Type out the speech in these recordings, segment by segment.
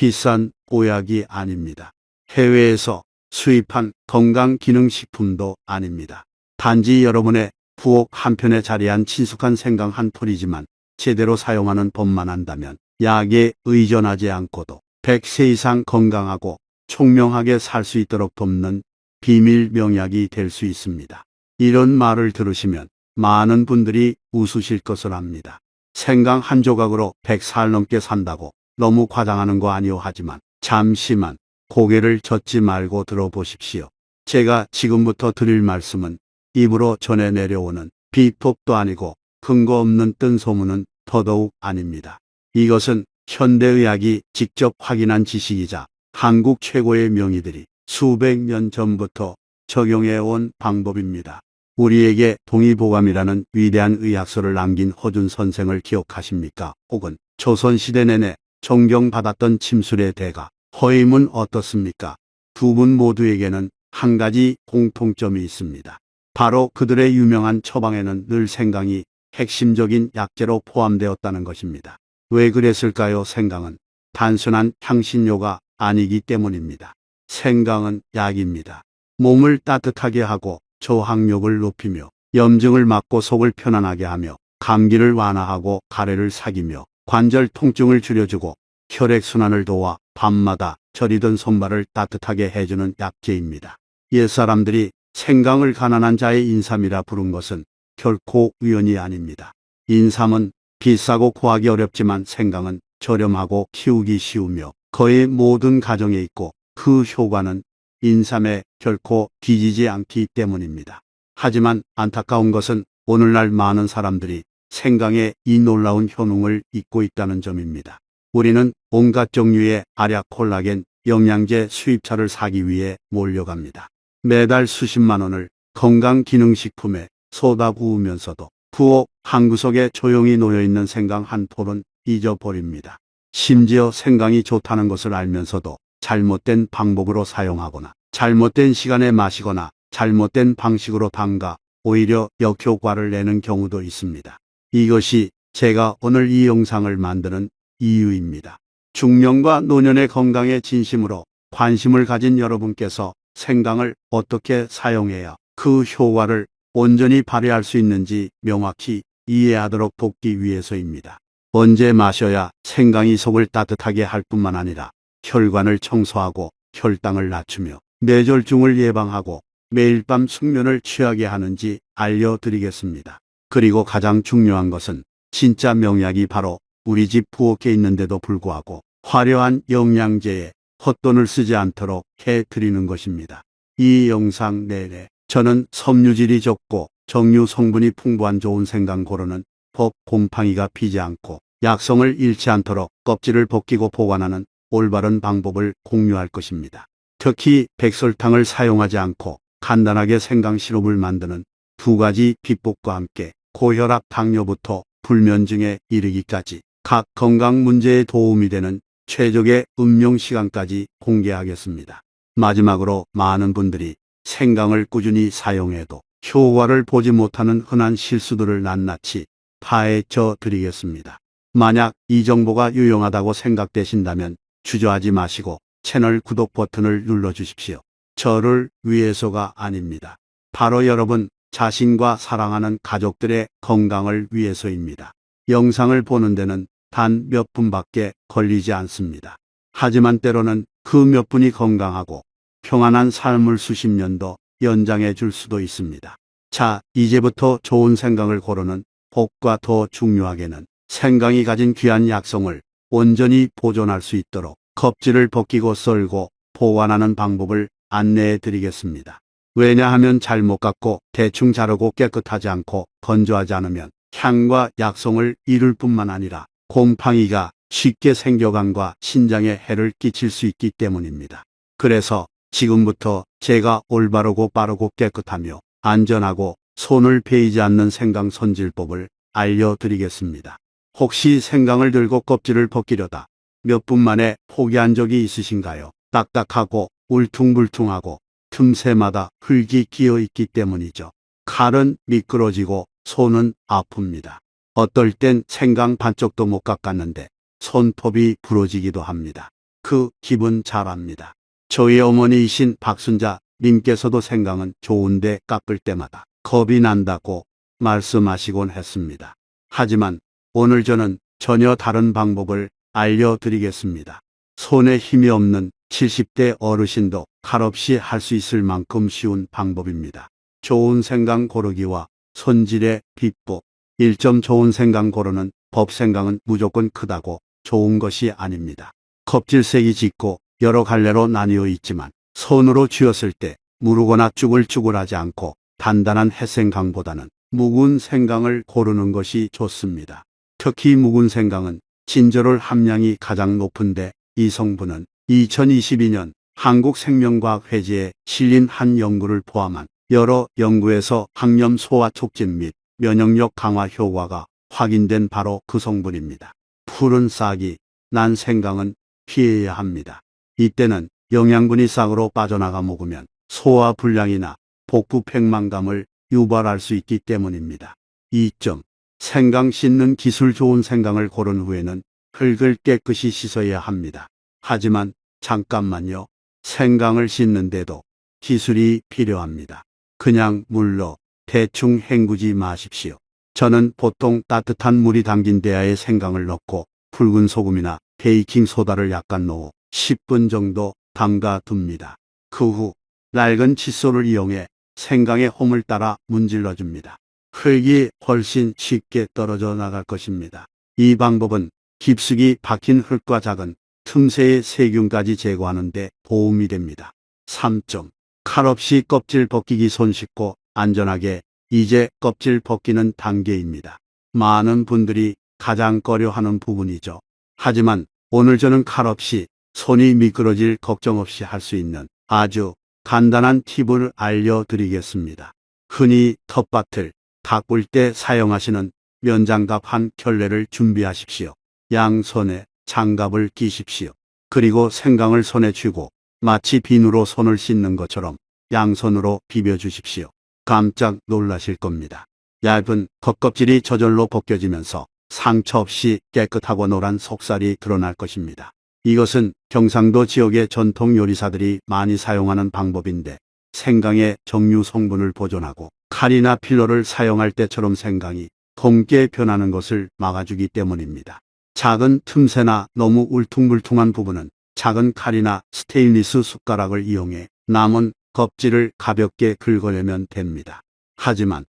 비싼 보약이 아닙니다. 해외에서 수입한 건강기능식품도 아닙니다. 단지 여러분의 부엌 한편에 자리한 친숙한 생강 한 톨이지만 제대로 사용하는 법만 안다면 약에 의존하지 않고도 100세 이상 건강하고 총명하게 살 수 있도록 돕는 비밀 명약이 될 수 있습니다. 이런 말을 들으시면 많은 분들이 웃으실 것을 압니다. 생강 한 조각으로 100살 넘게 산다고 너무 과장하는 거 아니오 하지만 잠시만 고개를 젓지 말고 들어보십시오. 제가 지금부터 드릴 말씀은 입으로 전해 내려오는 비법도 아니고 근거 없는 뜬소문은 더더욱 아닙니다. 이것은 현대의학이 직접 확인한 지식이자 한국 최고의 명의들이 수백 년 전부터 적용해온 방법입니다. 우리에게 동의보감이라는 위대한 의학서를 남긴 허준 선생을 기억하십니까? 혹은 조선시대 내내 존경받았던 침술의 대가 허임은 어떻습니까? 두 분 모두에게는 한 가지 공통점이 있습니다. 바로 그들의 유명한 처방에는 늘 생강이 핵심적인 약재로 포함되었다는 것입니다. 왜 그랬을까요? 생강은 단순한 향신료가 아니기 때문입니다. 생강은 약입니다. 몸을 따뜻하게 하고 저항력을 높이며 염증을 막고 속을 편안하게 하며 감기를 완화하고 가래를 삭이며 관절 통증을 줄여주고 혈액순환을 도와 밤마다 저리던 손발을 따뜻하게 해주는 약재입니다. 옛사람들이 생강을 가난한 자의 인삼이라 부른 것은 결코 우연이 아닙니다. 인삼은 비싸고 구하기 어렵지만 생강은 저렴하고 키우기 쉬우며 거의 모든 가정에 있고 그 효과는 인삼에 결코 뒤지지 않기 때문입니다. 하지만 안타까운 것은 오늘날 많은 사람들이 생강의 이 놀라운 효능을 잊고 있다는 점입니다. 우리는 온갖 종류의 알약, 콜라겐, 영양제 수입차를 사기 위해 몰려갑니다. 매달 수십만 원을 건강기능식품에 쏟아부으면서도 부엌 한 구석에 조용히 놓여있는 생강 한 톨은 잊어버립니다. 심지어 생강이 좋다는 것을 알면서도 잘못된 방법으로 사용하거나 잘못된 시간에 마시거나 잘못된 방식으로 담가 오히려 역효과를 내는 경우도 있습니다. 이것이 제가 오늘 이 영상을 만드는 이유입니다. 중년과 노년의 건강에 진심으로 관심을 가진 여러분께서 생강을 어떻게 사용해야 그 효과를 온전히 발휘할 수 있는지 명확히 이해하도록 돕기 위해서입니다. 언제 마셔야 생강이 속을 따뜻하게 할 뿐만 아니라 혈관을 청소하고 혈당을 낮추며 뇌졸중을 예방하고 매일 밤 숙면을 취하게 하는지 알려드리겠습니다. 그리고 가장 중요한 것은 진짜 명약이 바로 우리 집 부엌에 있는데도 불구하고 화려한 영양제에 헛돈을 쓰지 않도록 해드리는 것입니다. 이 영상 내내 저는 섬유질이 적고 정유 성분이 풍부한 좋은 생강 고르는 법, 곰팡이가 피지 않고 약성을 잃지 않도록 껍질을 벗기고 보관하는 올바른 방법을 공유할 것입니다. 특히 백설탕을 사용하지 않고 간단하게 생강 시럽을 만드는 두 가지 비법과 함께 고혈압, 당뇨부터 불면증에 이르기까지 각 건강 문제에 도움이 되는 최적의 음용 시간까지 공개하겠습니다. 마지막으로 많은 분들이 생강을 꾸준히 사용해도 효과를 보지 못하는 흔한 실수들을 낱낱이 파헤쳐 드리겠습니다. 만약 이 정보가 유용하다고 생각되신다면 주저하지 마시고 채널 구독 버튼을 눌러주십시오. 저를 위해서가 아닙니다. 바로 여러분 자신과 사랑하는 가족들의 건강을 위해서입니다. 영상을 보는 데는 단 몇 분밖에 걸리지 않습니다. 하지만 때로는 그 몇 분이 건강하고 평안한 삶을 수십 년 더 연장해 줄 수도 있습니다. 자, 이제부터 좋은 생강을 고르는 법과 더 중요하게는 생강이 가진 귀한 약성을 온전히 보존할 수 있도록 껍질을 벗기고 썰고 보관하는 방법을 안내해 드리겠습니다. 왜냐하면 잘못 깎고 대충 자르고 깨끗하지 않고 건조하지 않으면 향과 약성을 잃을 뿐만 아니라 곰팡이가 쉽게 생겨간과 신장에 해를 끼칠 수 있기 때문입니다. 그래서 지금부터 제가 올바르고 빠르고 깨끗하며 안전하고 손을 베이지 않는 생강 손질법을 알려드리겠습니다. 혹시 생강을 들고 껍질을 벗기려다 몇 분 만에 포기한 적이 있으신가요? 딱딱하고 울퉁불퉁하고 틈새마다 흙이 끼어 있기 때문이죠. 칼은 미끄러지고 손은 아픕니다. 어떨 땐 생강 반쪽도 못 깎았는데 손톱이 부러지기도 합니다. 그 기분 잘 압니다. 저희 어머니이신 박순자 님께서도 생강은 좋은데 깎을 때마다 겁이 난다고 말씀하시곤 했습니다. 하지만 오늘 저는 전혀 다른 방법을 알려드리겠습니다. 손에 힘이 없는 70대 어르신도 칼없이 할 수 있을 만큼 쉬운 방법입니다. 좋은 생강 고르기와 손질의 비법. 1점 좋은 생강 고르는 법. 생강은 무조건 크다고 좋은 것이 아닙니다. 껍질색이 짙고 여러 갈래로 나뉘어 있지만 손으로 쥐었을 때 무르거나 쭈글쭈글하지 않고 단단한 해생강보다는 묵은 생강을 고르는 것이 좋습니다. 특히 묵은 생강은 진저롤 함량이 가장 높은데 이 성분은 2022년 한국생명과학회지에 실린 한 연구를 포함한 여러 연구에서 항염 소화 촉진 및 면역력 강화 효과가 확인된 바로 그 성분입니다. 푸른 싹이 난 생강은 피해야 합니다. 이때는 영양분이 싹으로 빠져나가 먹으면 소화 불량이나 복부 팽만감을 유발할 수 있기 때문입니다. 2점. 생강 씻는 기술. 좋은 생강을 고른 후에는 흙을 깨끗이 씻어야 합니다. 하지만 잠깐만요. 생강을 씻는데도 기술이 필요합니다. 그냥 물로 대충 헹구지 마십시오. 저는 보통 따뜻한 물이 담긴 대야에 생강을 넣고 붉은 소금이나 베이킹소다를 약간 넣어 10분 정도 담가 둡니다. 그 후 낡은 칫솔을 이용해 생강의 홈을 따라 문질러 줍니다. 흙이 훨씬 쉽게 떨어져 나갈 것입니다. 이 방법은 깊숙이 박힌 흙과 작은 틈새의 세균까지 제거하는 데 도움이 됩니다. 3점. 칼 없이 껍질 벗기기. 손 씻고 안전하게. 이제 껍질 벗기는 단계입니다. 많은 분들이 가장 꺼려하는 부분이죠. 하지만 오늘 저는 칼 없이 손이 미끄러질 걱정 없이 할 수 있는 아주 간단한 팁을 알려드리겠습니다. 흔히 텃밭을 가꿀 때 사용하시는 면장갑 한 켤레를 준비하십시오. 양손에 장갑을 끼십시오. 그리고 생강을 손에 쥐고 마치 비누로 손을 씻는 것처럼 양손으로 비벼주십시오. 깜짝 놀라실 겁니다. 얇은 겉껍질이 저절로 벗겨지면서 상처 없이 깨끗하고 노란 속살이 드러날 것입니다. 이것은 경상도 지역의 전통 요리사들이 많이 사용하는 방법인데 생강의 정류 성분을 보존하고 칼이나 필러를 사용할 때처럼 생강이 검게 변하는 것을 막아주기 때문입니다. 작은 틈새나 너무 울퉁불퉁한 부분은 작은 칼이나 스테인리스 숟가락을 이용해 남은 껍질을 가볍게 긁어내면 됩니다. 하지만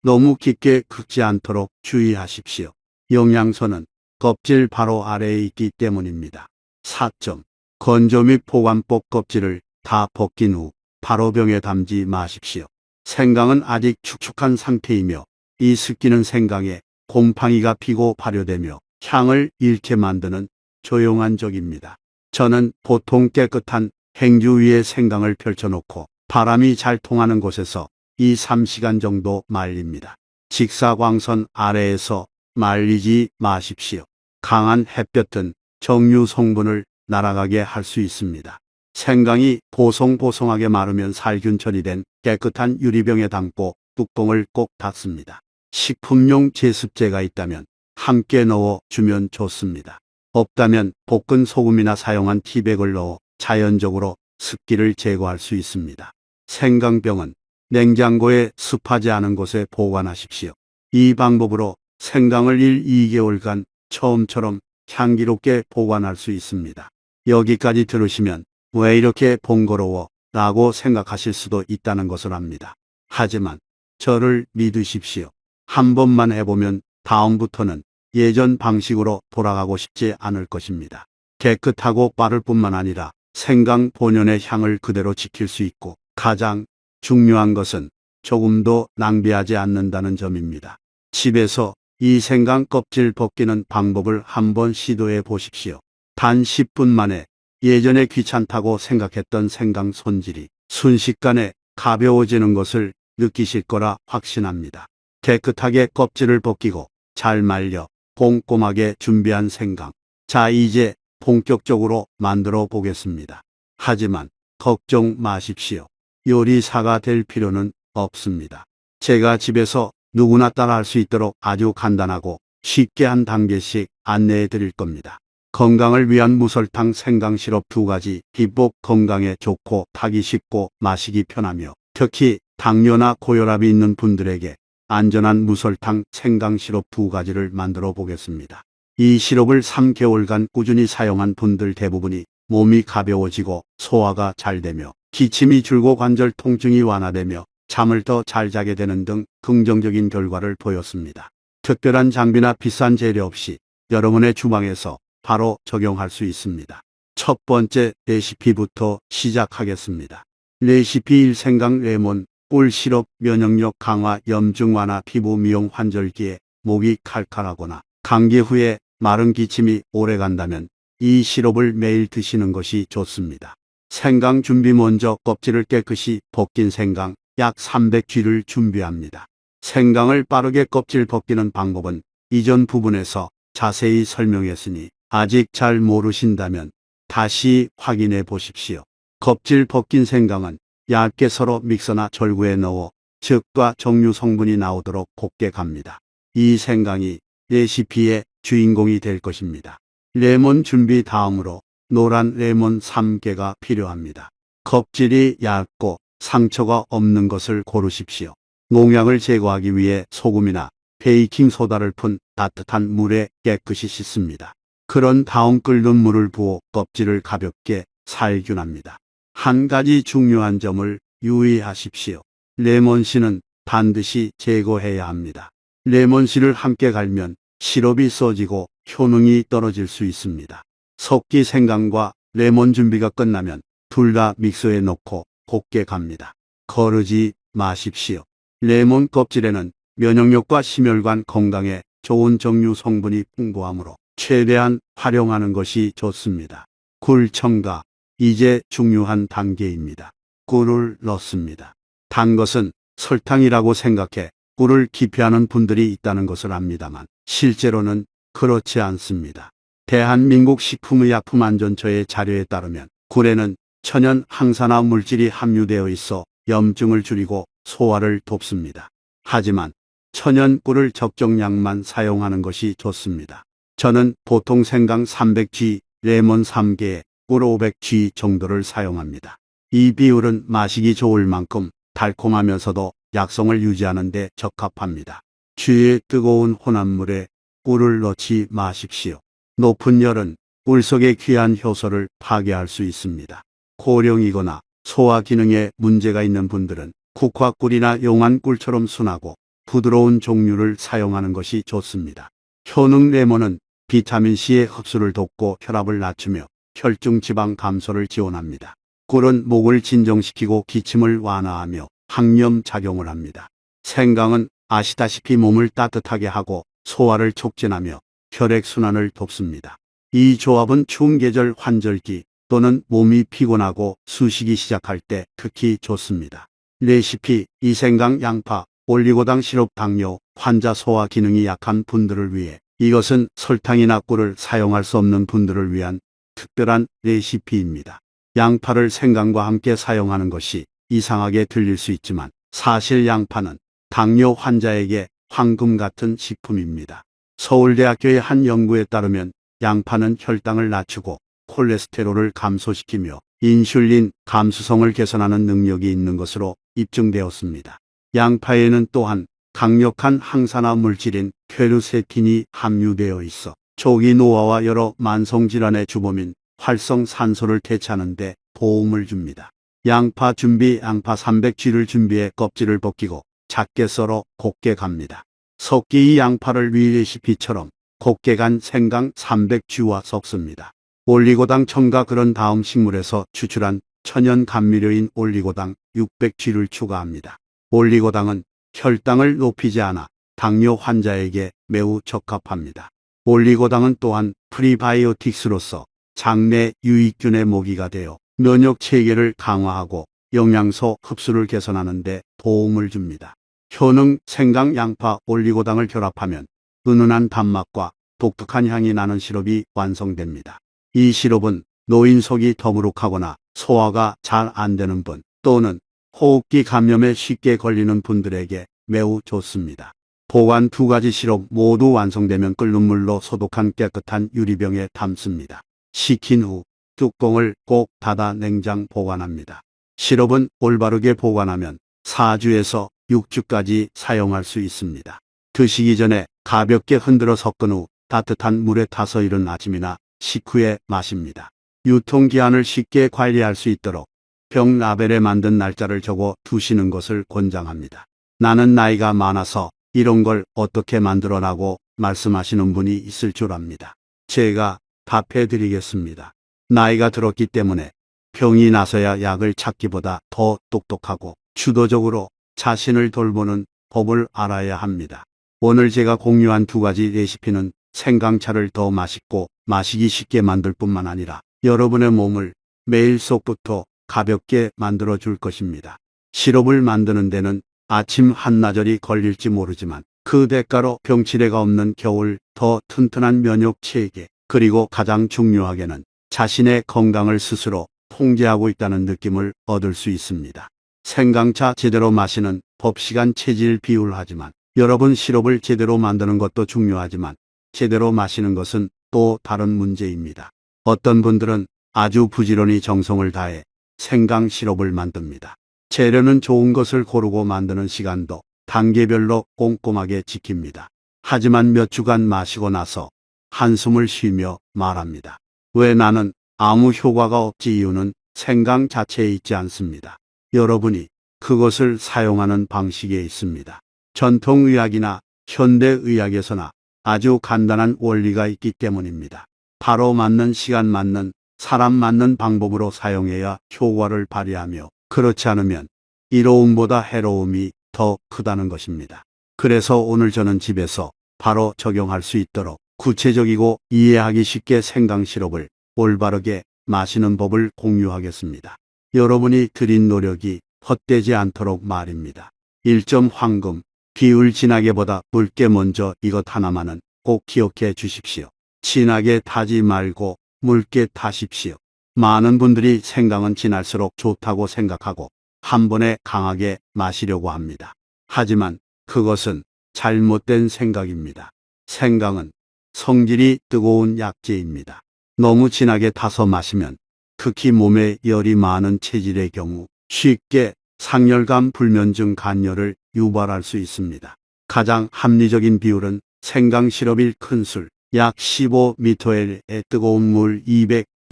너무 깊게 긁지 않도록 주의하십시오. 영양소는 껍질 바로 아래에 있기 때문입니다. 4점. 건조 및 보관법. 껍질을 다 벗긴 후 바로 병에 담지 마십시오. 생강은 아직 축축한 상태이며 이 습기는 생강에 곰팡이가 피고 발효되며 향을 잃게 만드는 조용한 적입니다. 저는 보통 깨끗한 행주 위에 생강을 펼쳐놓고 바람이 잘 통하는 곳에서 2~3시간 정도 말립니다. 직사광선 아래에서 말리지 마십시오. 강한 햇볕은 정류 성분을 날아가게 할 수 있습니다. 생강이 보송보송하게 마르면 살균 처리된 깨끗한 유리병에 담고 뚜껑을 꼭 닫습니다. 식품용 제습제가 있다면 함께 넣어 주면 좋습니다. 없다면 볶은 소금이나 사용한 티백을 넣어 자연적으로 습기를 제거할 수 있습니다. 생강병은 냉장고에 습하지 않은 곳에 보관하십시오. 이 방법으로 생강을 1~2개월간 처음처럼 향기롭게 보관할 수 있습니다. 여기까지 들으시면 왜 이렇게 번거로워? 라고 생각하실 수도 있다는 것을 압니다. 하지만 저를 믿으십시오. 한 번만 해보면 다음부터는 예전 방식으로 돌아가고 싶지 않을 것입니다. 깨끗하고 빠를 뿐만 아니라 생강 본연의 향을 그대로 지킬 수 있고 가장 중요한 것은 조금도 낭비하지 않는다는 점입니다. 집에서 이 생강 껍질 벗기는 방법을 한번 시도해 보십시오. 단 10분 만에 예전에 귀찮다고 생각했던 생강 손질이 순식간에 가벼워지는 것을 느끼실 거라 확신합니다. 깨끗하게 껍질을 벗기고 잘 말려 꼼꼼하게 준비한 생강. 자, 이제 본격적으로 만들어 보겠습니다. 하지만 걱정 마십시오. 요리사가 될 필요는 없습니다. 제가 집에서 누구나 따라할 수 있도록 아주 간단하고 쉽게 한 단계씩 안내해 드릴 겁니다. 건강을 위한 무설탕 생강 시럽 2가지. 비법 건강에 좋고 타기 쉽고 마시기 편하며 특히 당뇨나 고혈압이 있는 분들에게 안전한 무설탕 생강 시럽 2가지를 만들어 보겠습니다. 이 시럽을 3개월간 꾸준히 사용한 분들 대부분이 몸이 가벼워지고 소화가 잘 되며 기침이 줄고 관절 통증이 완화되며 잠을 더 잘 자게 되는 등 긍정적인 결과를 보였습니다. 특별한 장비나 비싼 재료 없이 여러분의 주방에서 바로 적용할 수 있습니다. 첫 번째 레시피부터 시작하겠습니다. 레시피 1. 생강 레몬 꿀 시럽. 면역력 강화, 염증 완화, 피부 미용, 환절기에 목이 칼칼하거나 감기 후에 마른 기침이 오래 간다면 이 시럽을 매일 드시는 것이 좋습니다. 생강 준비. 먼저 껍질을 깨끗이 벗긴 생강 약 300g를 준비합니다. 생강을 빠르게 껍질 벗기는 방법은 이전 부분에서 자세히 설명했으니 아직 잘 모르신다면 다시 확인해 보십시오. 껍질 벗긴 생강은 얇게 썰어 믹서나 절구에 넣어 즙과 정류 성분이 나오도록 곱게 갑니다. 이 생강이 레시피의 주인공이 될 것입니다. 레몬 준비. 다음으로 노란 레몬 3개가 필요합니다. 껍질이 얇고 상처가 없는 것을 고르십시오. 농약을 제거하기 위해 소금이나 베이킹소다를 푼 따뜻한 물에 깨끗이 씻습니다. 그런 다음 끓는 물을 부어 껍질을 가볍게 살균합니다. 한 가지 중요한 점을 유의하십시오. 레몬씨는 반드시 제거해야 합니다. 레몬씨를 함께 갈면 시럽이 써지고 효능이 떨어질 수 있습니다. 섞기. 생강과 레몬 준비가 끝나면 둘 다 믹서에 넣고 곱게 갑니다. 거르지 마십시오. 레몬 껍질에는 면역력과 심혈관 건강에 좋은 정류 성분이 풍부하므로 최대한 활용하는 것이 좋습니다. 꿀 첨가. 이제 중요한 단계입니다. 꿀을 넣습니다. 단 것은 설탕이라고 생각해 꿀을 기피하는 분들이 있다는 것을 압니다만 실제로는 그렇지 않습니다. 대한민국 식품의약품안전처의 자료에 따르면 꿀에는 천연 항산화 물질이 함유되어 있어 염증을 줄이고 소화를 돕습니다. 하지만 천연 꿀을 적정량만 사용하는 것이 좋습니다. 저는 보통 생강 300g, 레몬 3개에 꿀 500g 정도를 사용합니다. 이 비율은 마시기 좋을 만큼 달콤하면서도 약성을 유지하는 데 적합합니다. 주위에 뜨거운 혼합물에 꿀을 넣지 마십시오. 높은 열은 꿀 속의 귀한 효소를 파괴할 수 있습니다. 고령이거나 소화 기능에 문제가 있는 분들은 국화꿀이나 용안꿀처럼 순하고 부드러운 종류를 사용하는 것이 좋습니다. 효능. 레몬은 비타민C의 흡수를 돕고 혈압을 낮추며 혈중 지방 감소를 지원합니다. 꿀은 목을 진정시키고 기침을 완화하며 항염 작용을 합니다. 생강은 아시다시피 몸을 따뜻하게 하고 소화를 촉진하며 혈액순환을 돕습니다. 이 조합은 추운 계절 환절기 또는 몸이 피곤하고 쑤시기 시작할 때 특히 좋습니다. 레시피. 이 생강, 양파, 올리고당 시럽. 당뇨 환자, 소화 기능이 약한 분들을 위해 이것은 설탕이나 꿀을 사용할 수 없는 분들을 위한 특별한 레시피입니다. 양파를 생강과 함께 사용하는 것이 이상하게 들릴 수 있지만 사실 양파는 당뇨 환자에게 황금 같은 식품입니다. 서울대학교의 한 연구에 따르면 양파는 혈당을 낮추고 콜레스테롤을 감소시키며 인슐린 감수성을 개선하는 능력이 있는 것으로 입증되었습니다. 양파에는 또한 강력한 항산화 물질인 퀘르세틴이 함유되어 있어 조기 노화와 여러 만성질환의 주범인 활성산소를 대체하는 데 도움을 줍니다. 양파 준비. 양파 300g를 준비해 껍질을 벗기고 작게 썰어 곱게 갑니다. 섞기. 이 양파를 위 레시피처럼 곱게 간 생강 300g와 섞습니다. 올리고당 첨가. 그런 다음 식물에서 추출한 천연 감미료인 올리고당 600g를 추가합니다. 올리고당은 혈당을 높이지 않아 당뇨 환자에게 매우 적합합니다. 올리고당은 또한 프리바이오틱스로서 장내 유익균의 모기가 되어 면역 체계를 강화하고 영양소 흡수를 개선하는 데 도움을 줍니다. 효능. 생강, 양파, 올리고당을 결합하면 은은한 단맛과 독특한 향이 나는 시럽이 완성됩니다. 이 시럽은 노인 속이 더부룩하거나 소화가 잘 안 되는 분 또는 호흡기 감염에 쉽게 걸리는 분들에게 매우 좋습니다. 보관 2가지 시럽 모두 완성되면 끓는 물로 소독한 깨끗한 유리병에 담습니다. 식힌 후 뚜껑을 꼭 닫아 냉장 보관합니다. 시럽은 올바르게 보관하면 4주에서 6주까지 사용할 수 있습니다. 드시기 전에 가볍게 흔들어 섞은 후 따뜻한 물에 타서 이른 아침이나 식후에 마십니다. 유통기한을 쉽게 관리할 수 있도록 병 라벨에 만든 날짜를 적어 두시는 것을 권장합니다. 나는 나이가 많아서 이런 걸 어떻게 만들어라고 말씀하시는 분이 있을 줄 압니다. 제가 답해 드리겠습니다. 나이가 들었기 때문에 병이 나서야 약을 찾기보다 더 똑똑하고 주도적으로 자신을 돌보는 법을 알아야 합니다. 오늘 제가 공유한 2가지 레시피는 생강차를 더 맛있고 마시기 쉽게 만들 뿐만 아니라 여러분의 몸을 매일 속부터 가볍게 만들어 줄 것입니다. 시럽을 만드는 데는 아침 한나절이 걸릴지 모르지만 그 대가로 병치레가 없는 겨울 더 튼튼한 면역 체계, 그리고 가장 중요하게는 자신의 건강을 스스로 통제하고 있다는 느낌을 얻을 수 있습니다. 생강차 제대로 마시는 법, 시간, 체질, 비율. 하지만 여러분, 시럽을 제대로 만드는 것도 중요하지만 제대로 마시는 것은 또 다른 문제입니다. 어떤 분들은 아주 부지런히 정성을 다해 생강 시럽을 만듭니다. 재료는 좋은 것을 고르고 만드는 시간도 단계별로 꼼꼼하게 지킵니다. 하지만 몇 주간 마시고 나서 한숨을 쉬며 말합니다. 왜 나는 아무 효과가 없지? 이유는 생강 자체에 있지 않습니다. 여러분이 그것을 사용하는 방식에 있습니다. 전통의학이나 현대의학에서나 아주 간단한 원리가 있기 때문입니다. 바로 맞는 시간, 맞는 사람, 맞는 방법으로 사용해야 효과를 발휘하며, 그렇지 않으면 이로움보다 해로움이 더 크다는 것입니다. 그래서 오늘 저는 집에서 바로 적용할 수 있도록 구체적이고 이해하기 쉽게 생강 시럽을 올바르게 마시는 법을 공유하겠습니다. 여러분이 들인 노력이 헛되지 않도록 말입니다. 1점 황금, 비율 진하게보다 묽게. 먼저 이것 하나만은 꼭 기억해 주십시오. 진하게 타지 말고 묽게 타십시오. 많은 분들이 생강은 진할수록 좋다고 생각하고 한 번에 강하게 마시려고 합니다. 하지만 그것은 잘못된 생각입니다. 생강은 성질이 뜨거운 약재입니다. 너무 진하게 타서 마시면 특히 몸에 열이 많은 체질의 경우 쉽게 상열감, 불면증, 간열을 유발할 수 있습니다. 가장 합리적인 비율은 생강 시럽 1큰술, 약 15ml에 뜨거운 물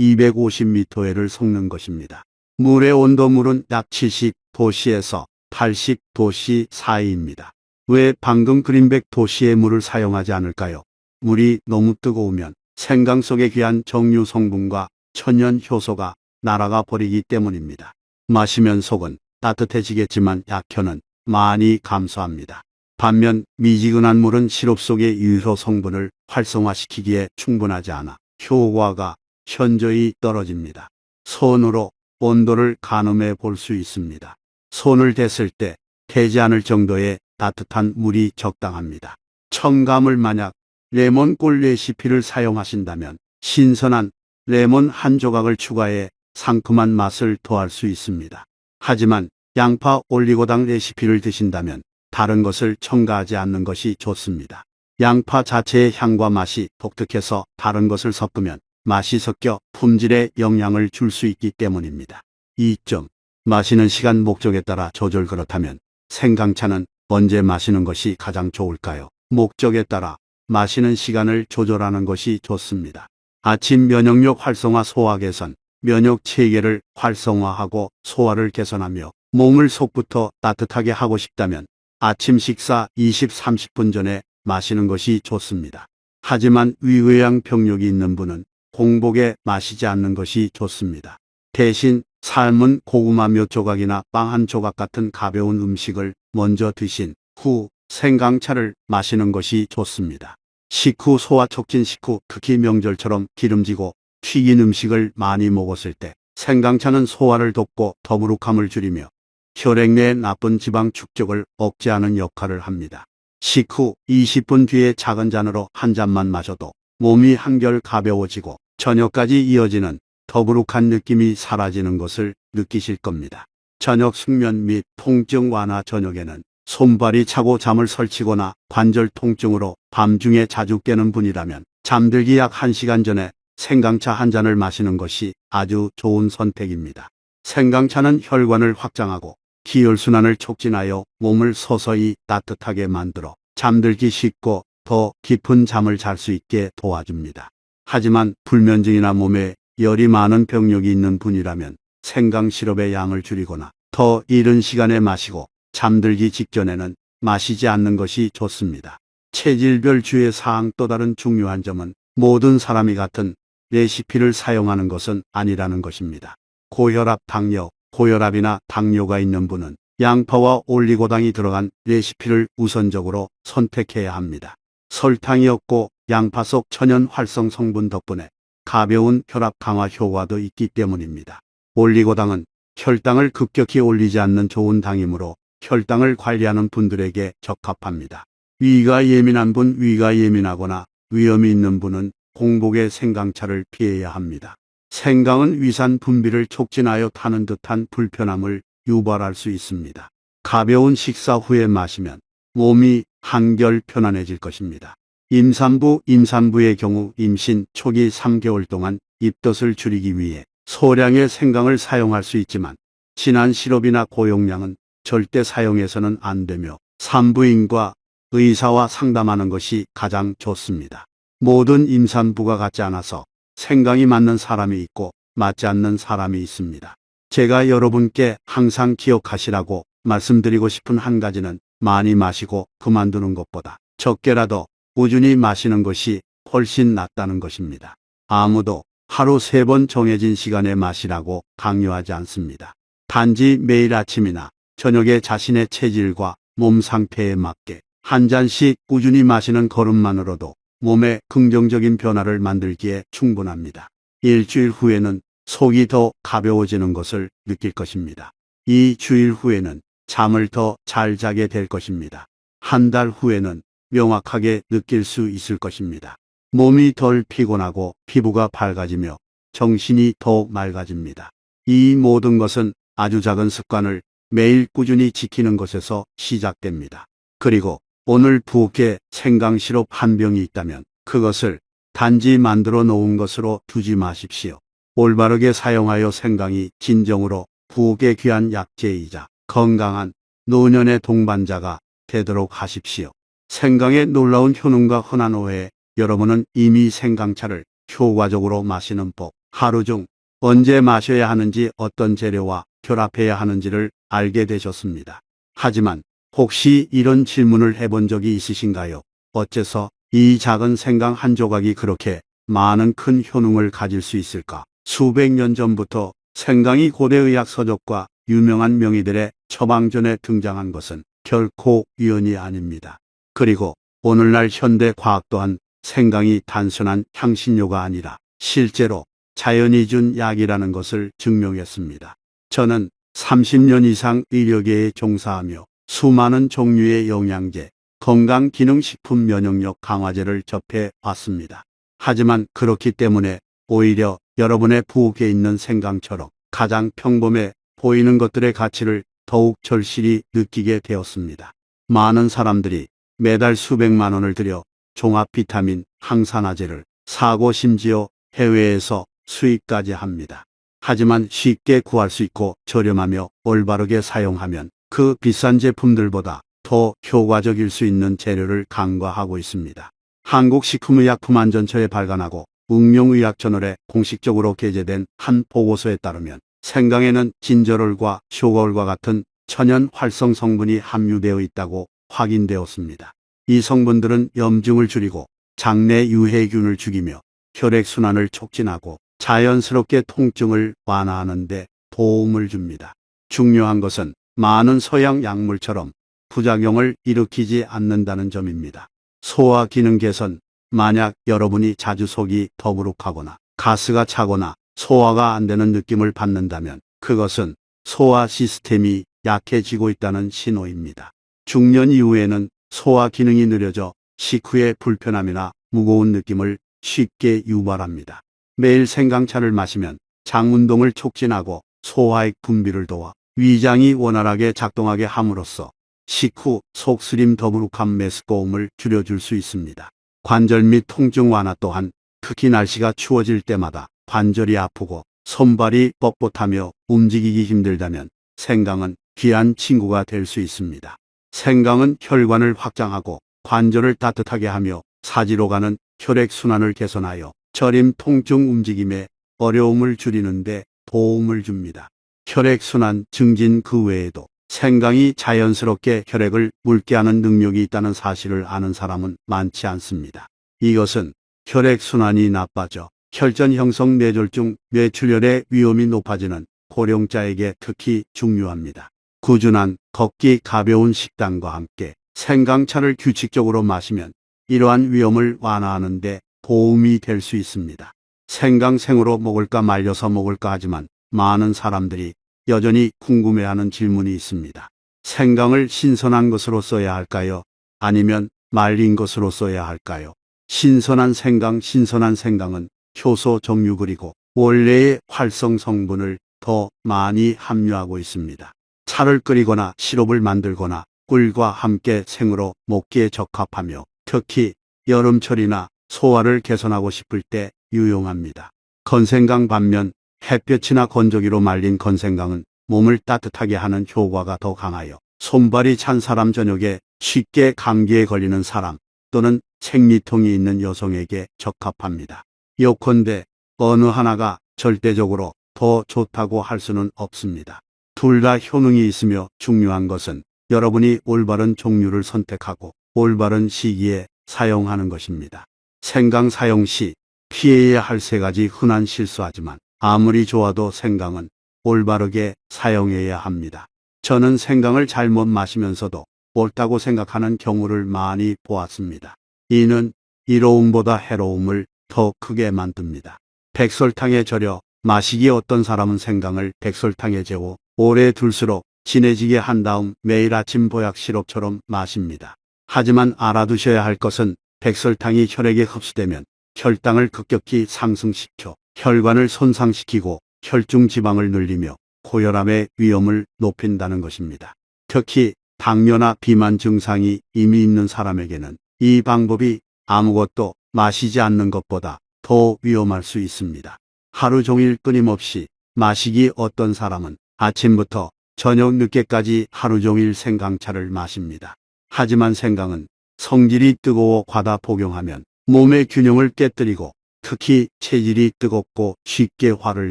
250ml를 섞는 것입니다. 물의 온도, 물은 약 70도씨에서 80도씨 사이입니다. 왜 방금 그린 100도씨의 물을 사용하지 않을까요? 물이 너무 뜨거우면 생강 속의 귀한 정유 성분과 천연 효소가 날아가 버리기 때문입니다. 마시면 속은 따뜻해지겠지만 약효는 많이 감소합니다. 반면 미지근한 물은 시럽 속의 유효 성분을 활성화시키기에 충분하지 않아 효과가 현저히 떨어집니다. 손으로 온도를 가늠해 볼 수 있습니다. 손을 댔을 때 태지 않을 정도의 따뜻한 물이 적당합니다. 첨가물, 만약 레몬꿀 레시피를 사용하신다면 신선한 레몬 한 조각을 추가해 상큼한 맛을 더할 수 있습니다. 하지만 양파 올리고당 레시피를 드신다면 다른 것을 첨가하지 않는 것이 좋습니다. 양파 자체의 향과 맛이 독특해서 다른 것을 섞으면 맛이 섞여 품질에 영향을 줄 수 있기 때문입니다. 2점. 마시는 시간, 목적에 따라 조절. 그렇다면 생강차는 언제 마시는 것이 가장 좋을까요? 목적에 따라 마시는 시간을 조절하는 것이 좋습니다. 아침 면역력 활성화, 소화 개선, 면역 체계를 활성화하고 소화를 개선하며 몸을 속부터 따뜻하게 하고 싶다면 아침 식사 20-30분 전에 마시는 것이 좋습니다. 하지만 위궤양 병력이 있는 분은 공복에 마시지 않는 것이 좋습니다. 대신 삶은 고구마 몇 조각이나 빵 한 조각 같은 가벼운 음식을 먼저 드신 후 생강차를 마시는 것이 좋습니다. 식후 소화 촉진, 식후 특히 명절처럼 기름지고 튀긴 음식을 많이 먹었을 때 생강차는 소화를 돕고 더부룩함을 줄이며 혈액 내 나쁜 지방 축적을 억제하는 역할을 합니다. 식후 20분 뒤에 작은 잔으로 한 잔만 마셔도 몸이 한결 가벼워지고 저녁까지 이어지는 더부룩한 느낌이 사라지는 것을 느끼실 겁니다. 저녁 숙면 및 통증 완화. 저녁에는 손발이 차고 잠을 설치거나 관절 통증으로 밤중에 자주 깨는 분이라면 잠들기 약 1시간 전에 생강차 한 잔을 마시는 것이 아주 좋은 선택입니다. 생강차는 혈관을 확장하고 기혈순환을 촉진하여 몸을 서서히 따뜻하게 만들어 잠들기 쉽고 더 깊은 잠을 잘 수 있게 도와줍니다. 하지만 불면증이나 몸에 열이 많은 병력이 있는 분이라면 생강 시럽의 양을 줄이거나 더 이른 시간에 마시고 잠들기 직전에는 마시지 않는 것이 좋습니다. 체질별 주의사항. 또 다른 중요한 점은 모든 사람이 같은 레시피를 사용하는 것은 아니라는 것입니다. 고혈압, 당뇨, 고혈압이나 당뇨가 있는 분은 양파와 올리고당이 들어간 레시피를 우선적으로 선택해야 합니다. 설탕이 없고 양파 속 천연 활성 성분 덕분에 가벼운 혈압 강화 효과도 있기 때문입니다. 올리고당은 혈당을 급격히 올리지 않는 좋은 당이므로 혈당을 관리하는 분들에게 적합합니다. 위가 예민한 분, 위가 예민하거나 위염이 있는 분은 공복에 생강차를 피해야 합니다. 생강은 위산 분비를 촉진하여 타는 듯한 불편함을 유발할 수 있습니다. 가벼운 식사 후에 마시면 몸이 한결 편안해질 것입니다. 임산부의 경우 임신 초기 3개월 동안 입덧을 줄이기 위해 소량의 생강을 사용할 수 있지만 진한 시럽이나 고용량은 절대 사용해서는 안 되며 산부인과 의사와 상담하는 것이 가장 좋습니다. 모든 임산부가 같지 않아서 생강이 맞는 사람이 있고 맞지 않는 사람이 있습니다. 제가 여러분께 항상 기억하시라고 말씀드리고 싶은 한 가지는 많이 마시고 그만두는 것보다 적게라도 꾸준히 마시는 것이 훨씬 낫다는 것입니다. 아무도 하루 3번 정해진 시간에 마시라고 강요하지 않습니다. 단지 매일 아침이나 저녁에 자신의 체질과 몸 상태에 맞게 한 잔씩 꾸준히 마시는 걸음만으로도 몸에 긍정적인 변화를 만들기에 충분합니다. 일주일 후에는 속이 더 가벼워지는 것을 느낄 것입니다. 2주일 후에는 잠을 더 잘 자게 될 것입니다. 한 달 후에는 명확하게 느낄 수 있을 것입니다. 몸이 덜 피곤하고 피부가 밝아지며 정신이 더 맑아집니다. 이 모든 것은 아주 작은 습관을 매일 꾸준히 지키는 것에서 시작됩니다. 그리고 오늘 부엌에 생강 시럽 한 병이 있다면 그것을 단지 만들어 놓은 것으로 두지 마십시오. 올바르게 사용하여 생강이 진정으로 부엌의 귀한 약재이자 건강한 노년의 동반자가 되도록 하십시오. 생강의 놀라운 효능과 흔한 오해. 여러분은 이미 생강차를 효과적으로 마시는 법, 하루 중 언제 마셔야 하는지, 어떤 재료와 결합해야 하는지를 알게 되셨습니다. 하지만 혹시 이런 질문을 해본 적이 있으신가요? 어째서 이 작은 생강 한 조각이 그렇게 많은 큰 효능을 가질 수 있을까? 수백 년 전부터 생강이 고대의학 서적과 유명한 명의들의 처방전에 등장한 것은 결코 우연이 아닙니다. 그리고 오늘날 현대 과학 또한 생강이 단순한 향신료가 아니라 실제로 자연이 준 약이라는 것을 증명했습니다. 저는 30년 이상 의료계에 종사하며 수많은 종류의 영양제, 건강기능식품, 면역력 강화제를 접해 왔습니다. 하지만 그렇기 때문에 오히려 여러분의 부엌에 있는 생강처럼 가장 평범해 보이는 것들의 가치를 더욱 절실히 느끼게 되었습니다. 많은 사람들이 매달 수백만 원을 들여 종합 비타민, 항산화제를 사고 심지어 해외에서 수입까지 합니다. 하지만 쉽게 구할 수 있고 저렴하며 올바르게 사용하면 그 비싼 제품들보다 더 효과적일 수 있는 재료를 간과하고 있습니다. 한국식품의약품안전처에 발간하고 응용의학저널에 공식적으로 게재된 한 보고서에 따르면 생강에는 진저롤과 쇼걸과 같은 천연 활성 성분이 함유되어 있다고 확인되었습니다. 이 성분들은 염증을 줄이고 장내 유해균을 죽이며 혈액순환을 촉진하고 자연스럽게 통증을 완화하는 데 도움을 줍니다. 중요한 것은 많은 서양 약물처럼 부작용을 일으키지 않는다는 점입니다. 소화 기능 개선. 만약 여러분이 자주 속이 더부룩하거나 가스가 차거나 소화가 안 되는 느낌을 받는다면 그것은 소화 시스템이 약해지고 있다는 신호입니다. 중년 이후에는 소화 기능이 느려져 식후의 불편함이나 무거운 느낌을 쉽게 유발합니다. 매일 생강차를 마시면 장 운동을 촉진하고 소화액 분비를 도와 위장이 원활하게 작동하게 함으로써 식후 속쓰림 더부룩한 메스꺼움을 줄여줄 수 있습니다. 관절 및 통증 완화 또한 특히 날씨가 추워질 때마다 관절이 아프고 손발이 뻣뻣하며 움직이기 힘들다면 생강은 귀한 친구가 될 수 있습니다. 생강은 혈관을 확장하고 관절을 따뜻하게 하며 사지로 가는 혈액순환을 개선하여 저림 통증 움직임의 어려움을 줄이는 데 도움을 줍니다. 혈액순환 증진 그 외에도 생강이 자연스럽게 혈액을 묽게 하는 능력이 있다는 사실을 아는 사람은 많지 않습니다. 이것은 혈액순환이 나빠져 혈전 형성 뇌졸중, 뇌출혈의 위험이 높아지는 고령자에게 특히 중요합니다. 꾸준한 걷기, 가벼운 식단과 함께 생강차를 규칙적으로 마시면 이러한 위험을 완화하는 데 도움이 될 수 있습니다. 생강 생으로 먹을까 말려서 먹을까 하지만 많은 사람들이 여전히 궁금해하는 질문이 있습니다. 생강을 신선한 것으로 써야 할까요? 아니면 말린 것으로 써야 할까요? 신선한 생강은 효소 종류 그리고 원래의 활성 성분을 더 많이 함유하고 있습니다. 차를 끓이거나 시럽을 만들거나 꿀과 함께 생으로 먹기에 적합하며 특히 여름철이나 소화를 개선하고 싶을 때 유용합니다. 건생강 반면 햇볕이나 건조기로 말린 건생강은 몸을 따뜻하게 하는 효과가 더 강하여 손발이 찬 사람, 저녁에 쉽게 감기에 걸리는 사람 또는 생리통이 있는 여성에게 적합합니다. 요컨대 어느 하나가 절대적으로 더 좋다고 할 수는 없습니다. 둘 다 효능이 있으며 중요한 것은 여러분이 올바른 종류를 선택하고 올바른 시기에 사용하는 것입니다. 생강 사용 시 피해야 할 3가지 흔한 실수하지만 아무리 좋아도 생강은 올바르게 사용해야 합니다. 저는 생강을 잘못 마시면서도 옳다고 생각하는 경우를 많이 보았습니다. 이는 이로움보다 해로움을 더 크게 만듭니다. 백설탕에 절여 마시기에 어떤 사람은 생강을 백설탕에 재워 오래 둘수록 진해지게 한 다음 매일 아침 보약 시럽처럼 마십니다. 하지만 알아두셔야 할 것은 백설탕이 혈액에 흡수되면 혈당을 급격히 상승시켜 혈관을 손상시키고 혈중 지방을 늘리며 고혈압의 위험을 높인다는 것입니다. 특히 당뇨나 비만 증상이 이미 있는 사람에게는 이 방법이 아무것도 마시지 않는 것보다 더 위험할 수 있습니다. 하루 종일 끊임없이 마시기 어떤 사람은 아침부터 저녁 늦게까지 하루 종일 생강차를 마십니다. 하지만 생강은 성질이 뜨거워 과다 복용하면 몸의 균형을 깨뜨리고 특히 체질이 뜨겁고 쉽게 화를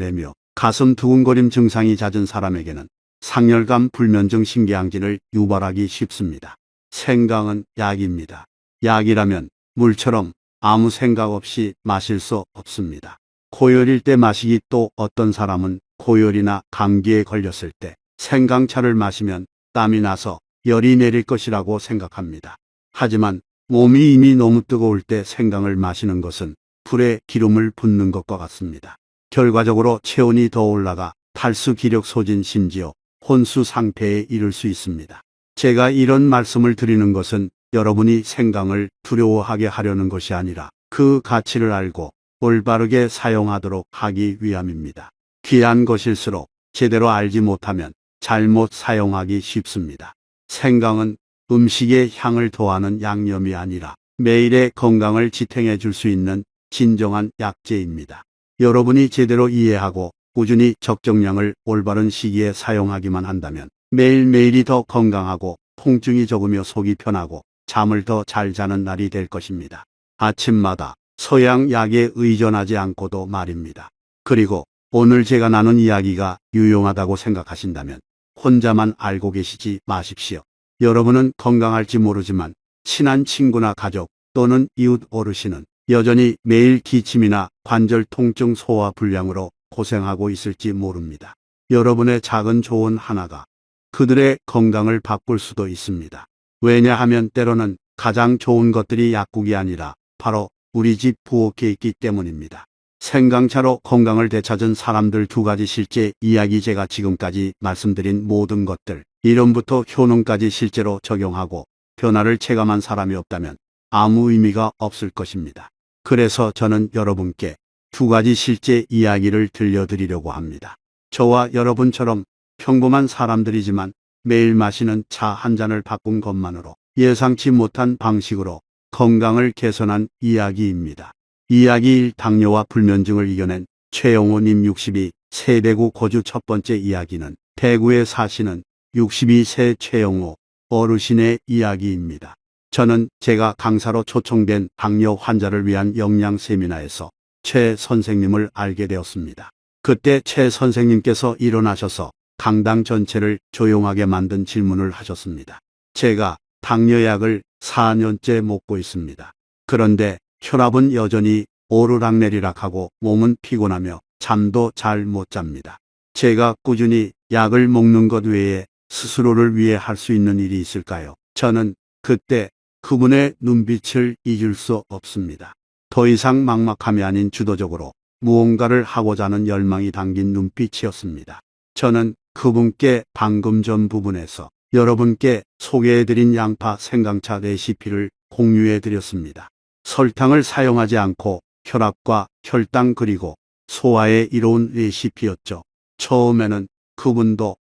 내며 가슴 두근거림 증상이 잦은 사람에게는 상열감, 불면증, 심계항진을 유발하기 쉽습니다. 생강은 약입니다. 약이라면 물처럼 아무 생각 없이 마실 수 없습니다. 고열일 때 마시기, 또 어떤 사람은 고열이나 감기에 걸렸을 때 생강차를 마시면 땀이 나서 열이 내릴 것이라고 생각합니다. 하지만 몸이 이미 너무 뜨거울 때 생강을 마시는 것은 불에 기름을 붓는 것과 같습니다. 결과적으로 체온이 더 올라가 탈수, 기력 소진, 심지어 혼수 상태에 이를 수 있습니다. 제가 이런 말씀을 드리는 것은 여러분이 생강을 두려워하게 하려는 것이 아니라 그 가치를 알고 올바르게 사용하도록 하기 위함입니다. 귀한 것일수록 제대로 알지 못하면 잘못 사용하기 쉽습니다. 생강은 음식의 향을 더하는 양념이 아니라 매일의 건강을 지탱해 줄 수 있는 진정한 약재입니다. 여러분이 제대로 이해하고 꾸준히 적정량을 올바른 시기에 사용하기만 한다면 매일매일이 더 건강하고 통증이 적으며 속이 편하고 잠을 더 잘 자는 날이 될 것입니다. 아침마다 서양 약에 의존하지 않고도 말입니다. 그리고 오늘 제가 나눈 이야기가 유용하다고 생각하신다면 혼자만 알고 계시지 마십시오. 여러분은 건강할지 모르지만 친한 친구나 가족 또는 이웃 어르신은 여전히 매일 기침이나 관절 통증, 소화 불량으로 고생하고 있을지 모릅니다. 여러분의 작은 조언 하나가 그들의 건강을 바꿀 수도 있습니다. 왜냐하면 때로는 가장 좋은 것들이 약국이 아니라 바로 우리 집 부엌에 있기 때문입니다. 생강차로 건강을 되찾은 사람들 2가지 실제 이야기. 제가 지금까지 말씀드린 모든 것들, 이론부터 효능까지 실제로 적용하고 변화를 체감한 사람이 없다면 아무 의미가 없을 것입니다. 그래서 저는 여러분께 2가지 실제 이야기를 들려드리려고 합니다. 저와 여러분처럼 평범한 사람들이지만 매일 마시는 차 한 잔을 바꾼 것만으로 예상치 못한 방식으로 건강을 개선한 이야기입니다. 이야기 1. 당뇨와 불면증을 이겨낸 최영호님 62, 세대구 거주 첫 번째 이야기는 대구에 사시는 62세 최영호 어르신의 이야기입니다. 저는 제가 강사로 초청된 당뇨 환자를 위한 영양 세미나에서 최 선생님을 알게 되었습니다. 그때 최 선생님께서 일어나셔서 강당 전체를 조용하게 만든 질문을 하셨습니다. 제가 당뇨약을 4년째 먹고 있습니다. 그런데 혈압은 여전히 오르락내리락하고 몸은 피곤하며 잠도 잘 못 잡니다. 제가 꾸준히 약을 먹는 것 외에 스스로를 위해 할 수 있는 일이 있을까요? 저는 그때 그분의 눈빛을 잊을 수 없습니다. 더 이상 막막함이 아닌 주도적으로 무언가를 하고자 하는 열망이 담긴 눈빛이었습니다. 저는 그분께 방금 전 부분에서 여러분께 소개해드린 양파 생강차 레시피를 공유해드렸습니다. 설탕을 사용하지 않고 혈압과 혈당 그리고 소화에 이로운 레시피였죠. 처음에는 그분도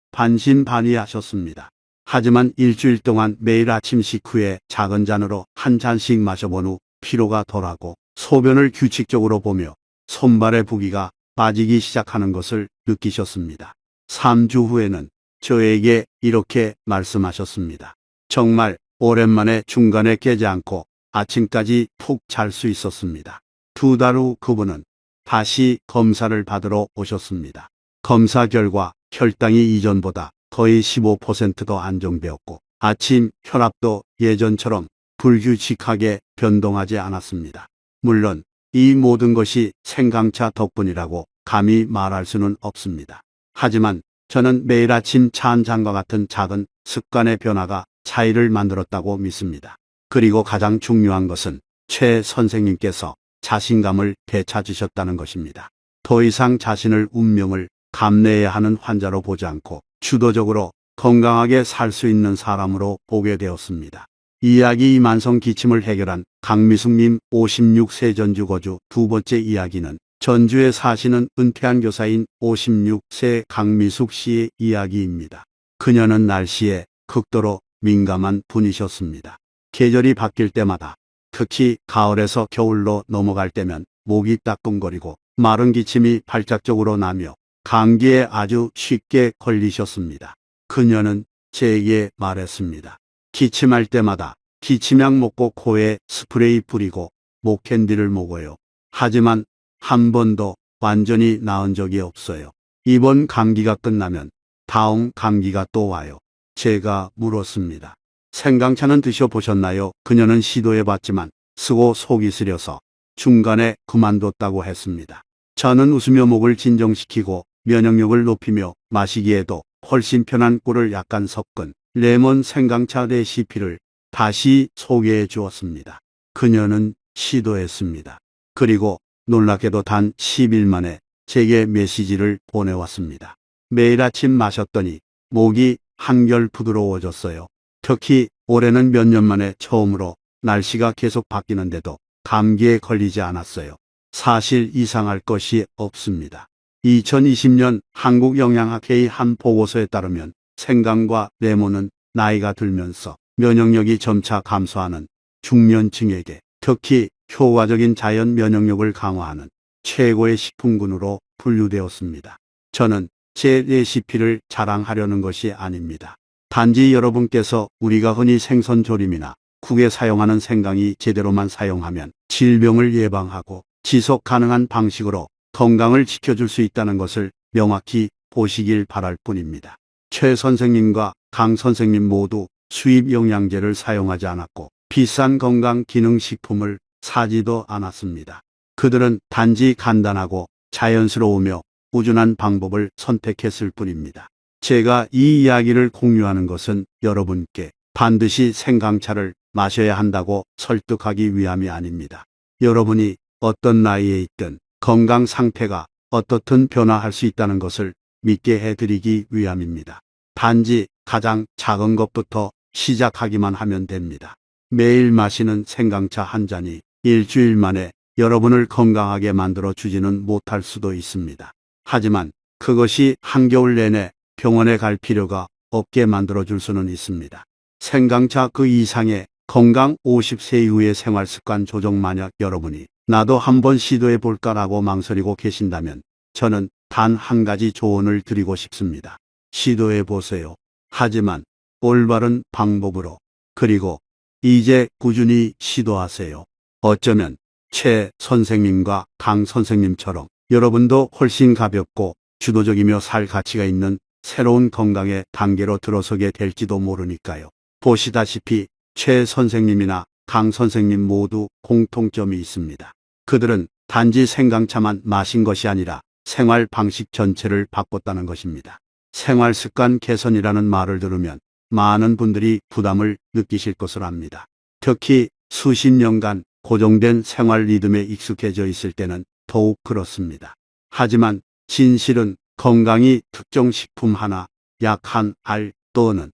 반신반의하셨습니다. 하지만 일주일 동안 매일 아침 식후에 작은 잔으로 한 잔씩 마셔본 후 피로가 덜하고 소변을 규칙적으로 보며 손발의 부기가 빠지기 시작하는 것을 느끼셨습니다. 3주 후에는 저에게 이렇게 말씀하셨습니다. 정말 오랜만에 중간에 깨지 않고 아침까지 푹 잘 수 있었습니다. 2달 후 그분은 다시 검사를 받으러 오셨습니다. 검사 결과 혈당이 이전보다 거의 15% 더 안정되었고 아침 혈압도 예전처럼 불규칙하게 변동하지 않았습니다. 물론 이 모든 것이 생강차 덕분이라고 감히 말할 수는 없습니다. 하지만 저는 매일 아침 차 한 잔과 같은 작은 습관의 변화가 차이를 만들었다고 믿습니다. 그리고 가장 중요한 것은 최 선생님께서 자신감을 되찾으셨다는 것입니다. 더 이상 자신을 운명을 감내해야 하는 환자로 보지 않고 주도적으로 건강하게 살 수 있는 사람으로 보게 되었습니다. 이야기 만성 기침을 해결한 강미숙님 56세 전주 거주 두 번째 이야기는 전주에 사시는 은퇴한 교사인 56세 강미숙 씨의 이야기입니다. 그녀는 날씨에 극도로 민감한 분이셨습니다. 계절이 바뀔 때마다 특히 가을에서 겨울로 넘어갈 때면 목이 따끔거리고 마른 기침이 발작적으로 나며 감기에 아주 쉽게 걸리셨습니다. 그녀는 제게 말했습니다. 기침할 때마다 기침약 먹고 코에 스프레이 뿌리고 목캔디를 먹어요. 하지만 한 번도 완전히 나은 적이 없어요. 이번 감기가 끝나면 다음 감기가 또 와요. 제가 물었습니다. 생강차는 드셔보셨나요? 그녀는 시도해봤지만 쓰고 속이 쓰려서 중간에 그만뒀다고 했습니다. 저는 웃으며 목을 진정시키고 면역력을 높이며 마시기에도 훨씬 편한 꿀을 약간 섞은 레몬 생강차 레시피를 다시 소개해 주었습니다. 그녀는 시도했습니다. 그리고 놀랍게도 단 10일 만에 제게 메시지를 보내왔습니다. 매일 아침 마셨더니 목이 한결 부드러워졌어요. 특히 올해는 몇 년 만에 처음으로 날씨가 계속 바뀌는데도 감기에 걸리지 않았어요. 사실 이상할 것이 없습니다. 2020년 한국영양학회의 한 보고서에 따르면 생강과 레몬은 나이가 들면서 면역력이 점차 감소하는 중년층에게 특히 효과적인 자연 면역력을 강화하는 최고의 식품군으로 분류되었습니다. 저는 제 레시피를 자랑하려는 것이 아닙니다. 단지 여러분께서 우리가 흔히 생선조림이나 국에 사용하는 생강이 제대로만 사용하면 질병을 예방하고 지속 가능한 방식으로 건강을 지켜줄 수 있다는 것을 명확히 보시길 바랄 뿐입니다. 최 선생님과 강 선생님 모두 수입 영양제를 사용하지 않았고 비싼 건강기능식품을 사지도 않았습니다. 그들은 단지 간단하고 자연스러우며 꾸준한 방법을 선택했을 뿐입니다. 제가 이 이야기를 공유하는 것은 여러분께 반드시 생강차를 마셔야 한다고 설득하기 위함이 아닙니다. 여러분이 어떤 나이에 있든 건강 상태가 어떻든 변화할 수 있다는 것을 믿게 해드리기 위함입니다. 단지 가장 작은 것부터 시작하기만 하면 됩니다. 매일 마시는 생강차 한 잔이 일주일 만에 여러분을 건강하게 만들어 주지는 못할 수도 있습니다. 하지만 그것이 한겨울 내내 병원에 갈 필요가 없게 만들어줄 수는 있습니다. 생강차 그 이상의 건강 50세 이후의 생활습관 조정 만약 여러분이 나도 한번 시도해 볼까라고 망설이고 계신다면 저는 단 한 가지 조언을 드리고 싶습니다. 시도해 보세요. 하지만 올바른 방법으로 그리고 이제 꾸준히 시도하세요. 어쩌면 최 선생님과 강 선생님처럼 여러분도 훨씬 가볍고 주도적이며 살 가치가 있는 새로운 건강의 단계로 들어서게 될지도 모르니까요. 보시다시피 최 선생님이나 강 선생님 모두 공통점이 있습니다. 그들은 단지 생강차만 마신 것이 아니라 생활 방식 전체를 바꿨다는 것입니다. 생활 습관 개선이라는 말을 들으면 많은 분들이 부담을 느끼실 것을 압니다. 특히 수십 년간 고정된 생활 리듬에 익숙해져 있을 때는 더욱 그렇습니다. 하지만 진실은 건강이 특정 식품 하나, 약 한 알 또는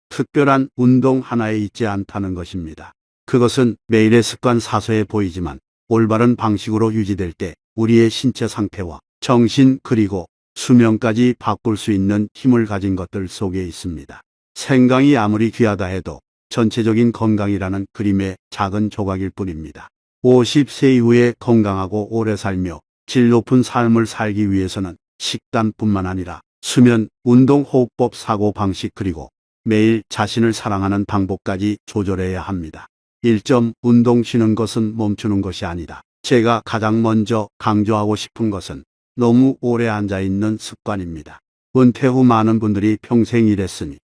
특별한 운동 하나에 있지 않다는 것입니다. 그것은 매일의 습관 사서에 보이지만 올바른 방식으로 유지될 때 우리의 신체 상태와 정신 그리고 수명까지 바꿀 수 있는 힘을 가진 것들 속에 있습니다. 생강이 아무리 귀하다 해도 전체적인 건강이라는 그림의 작은 조각일 뿐입니다. 50세 이후에 건강하고 오래 살며 질 높은 삶을 살기 위해서는 식단뿐만 아니라 수면, 운동, 호흡법, 사고방식 그리고 매일 자신을 사랑하는 방법까지 조절해야 합니다. 1점 운동 쉬는 것은 멈추는 것이 아니다. 제가 가장 먼저 강조하고 싶은 것은 너무 오래 앉아있는 습관입니다. 은퇴 후 많은 분들이 평생 일했으니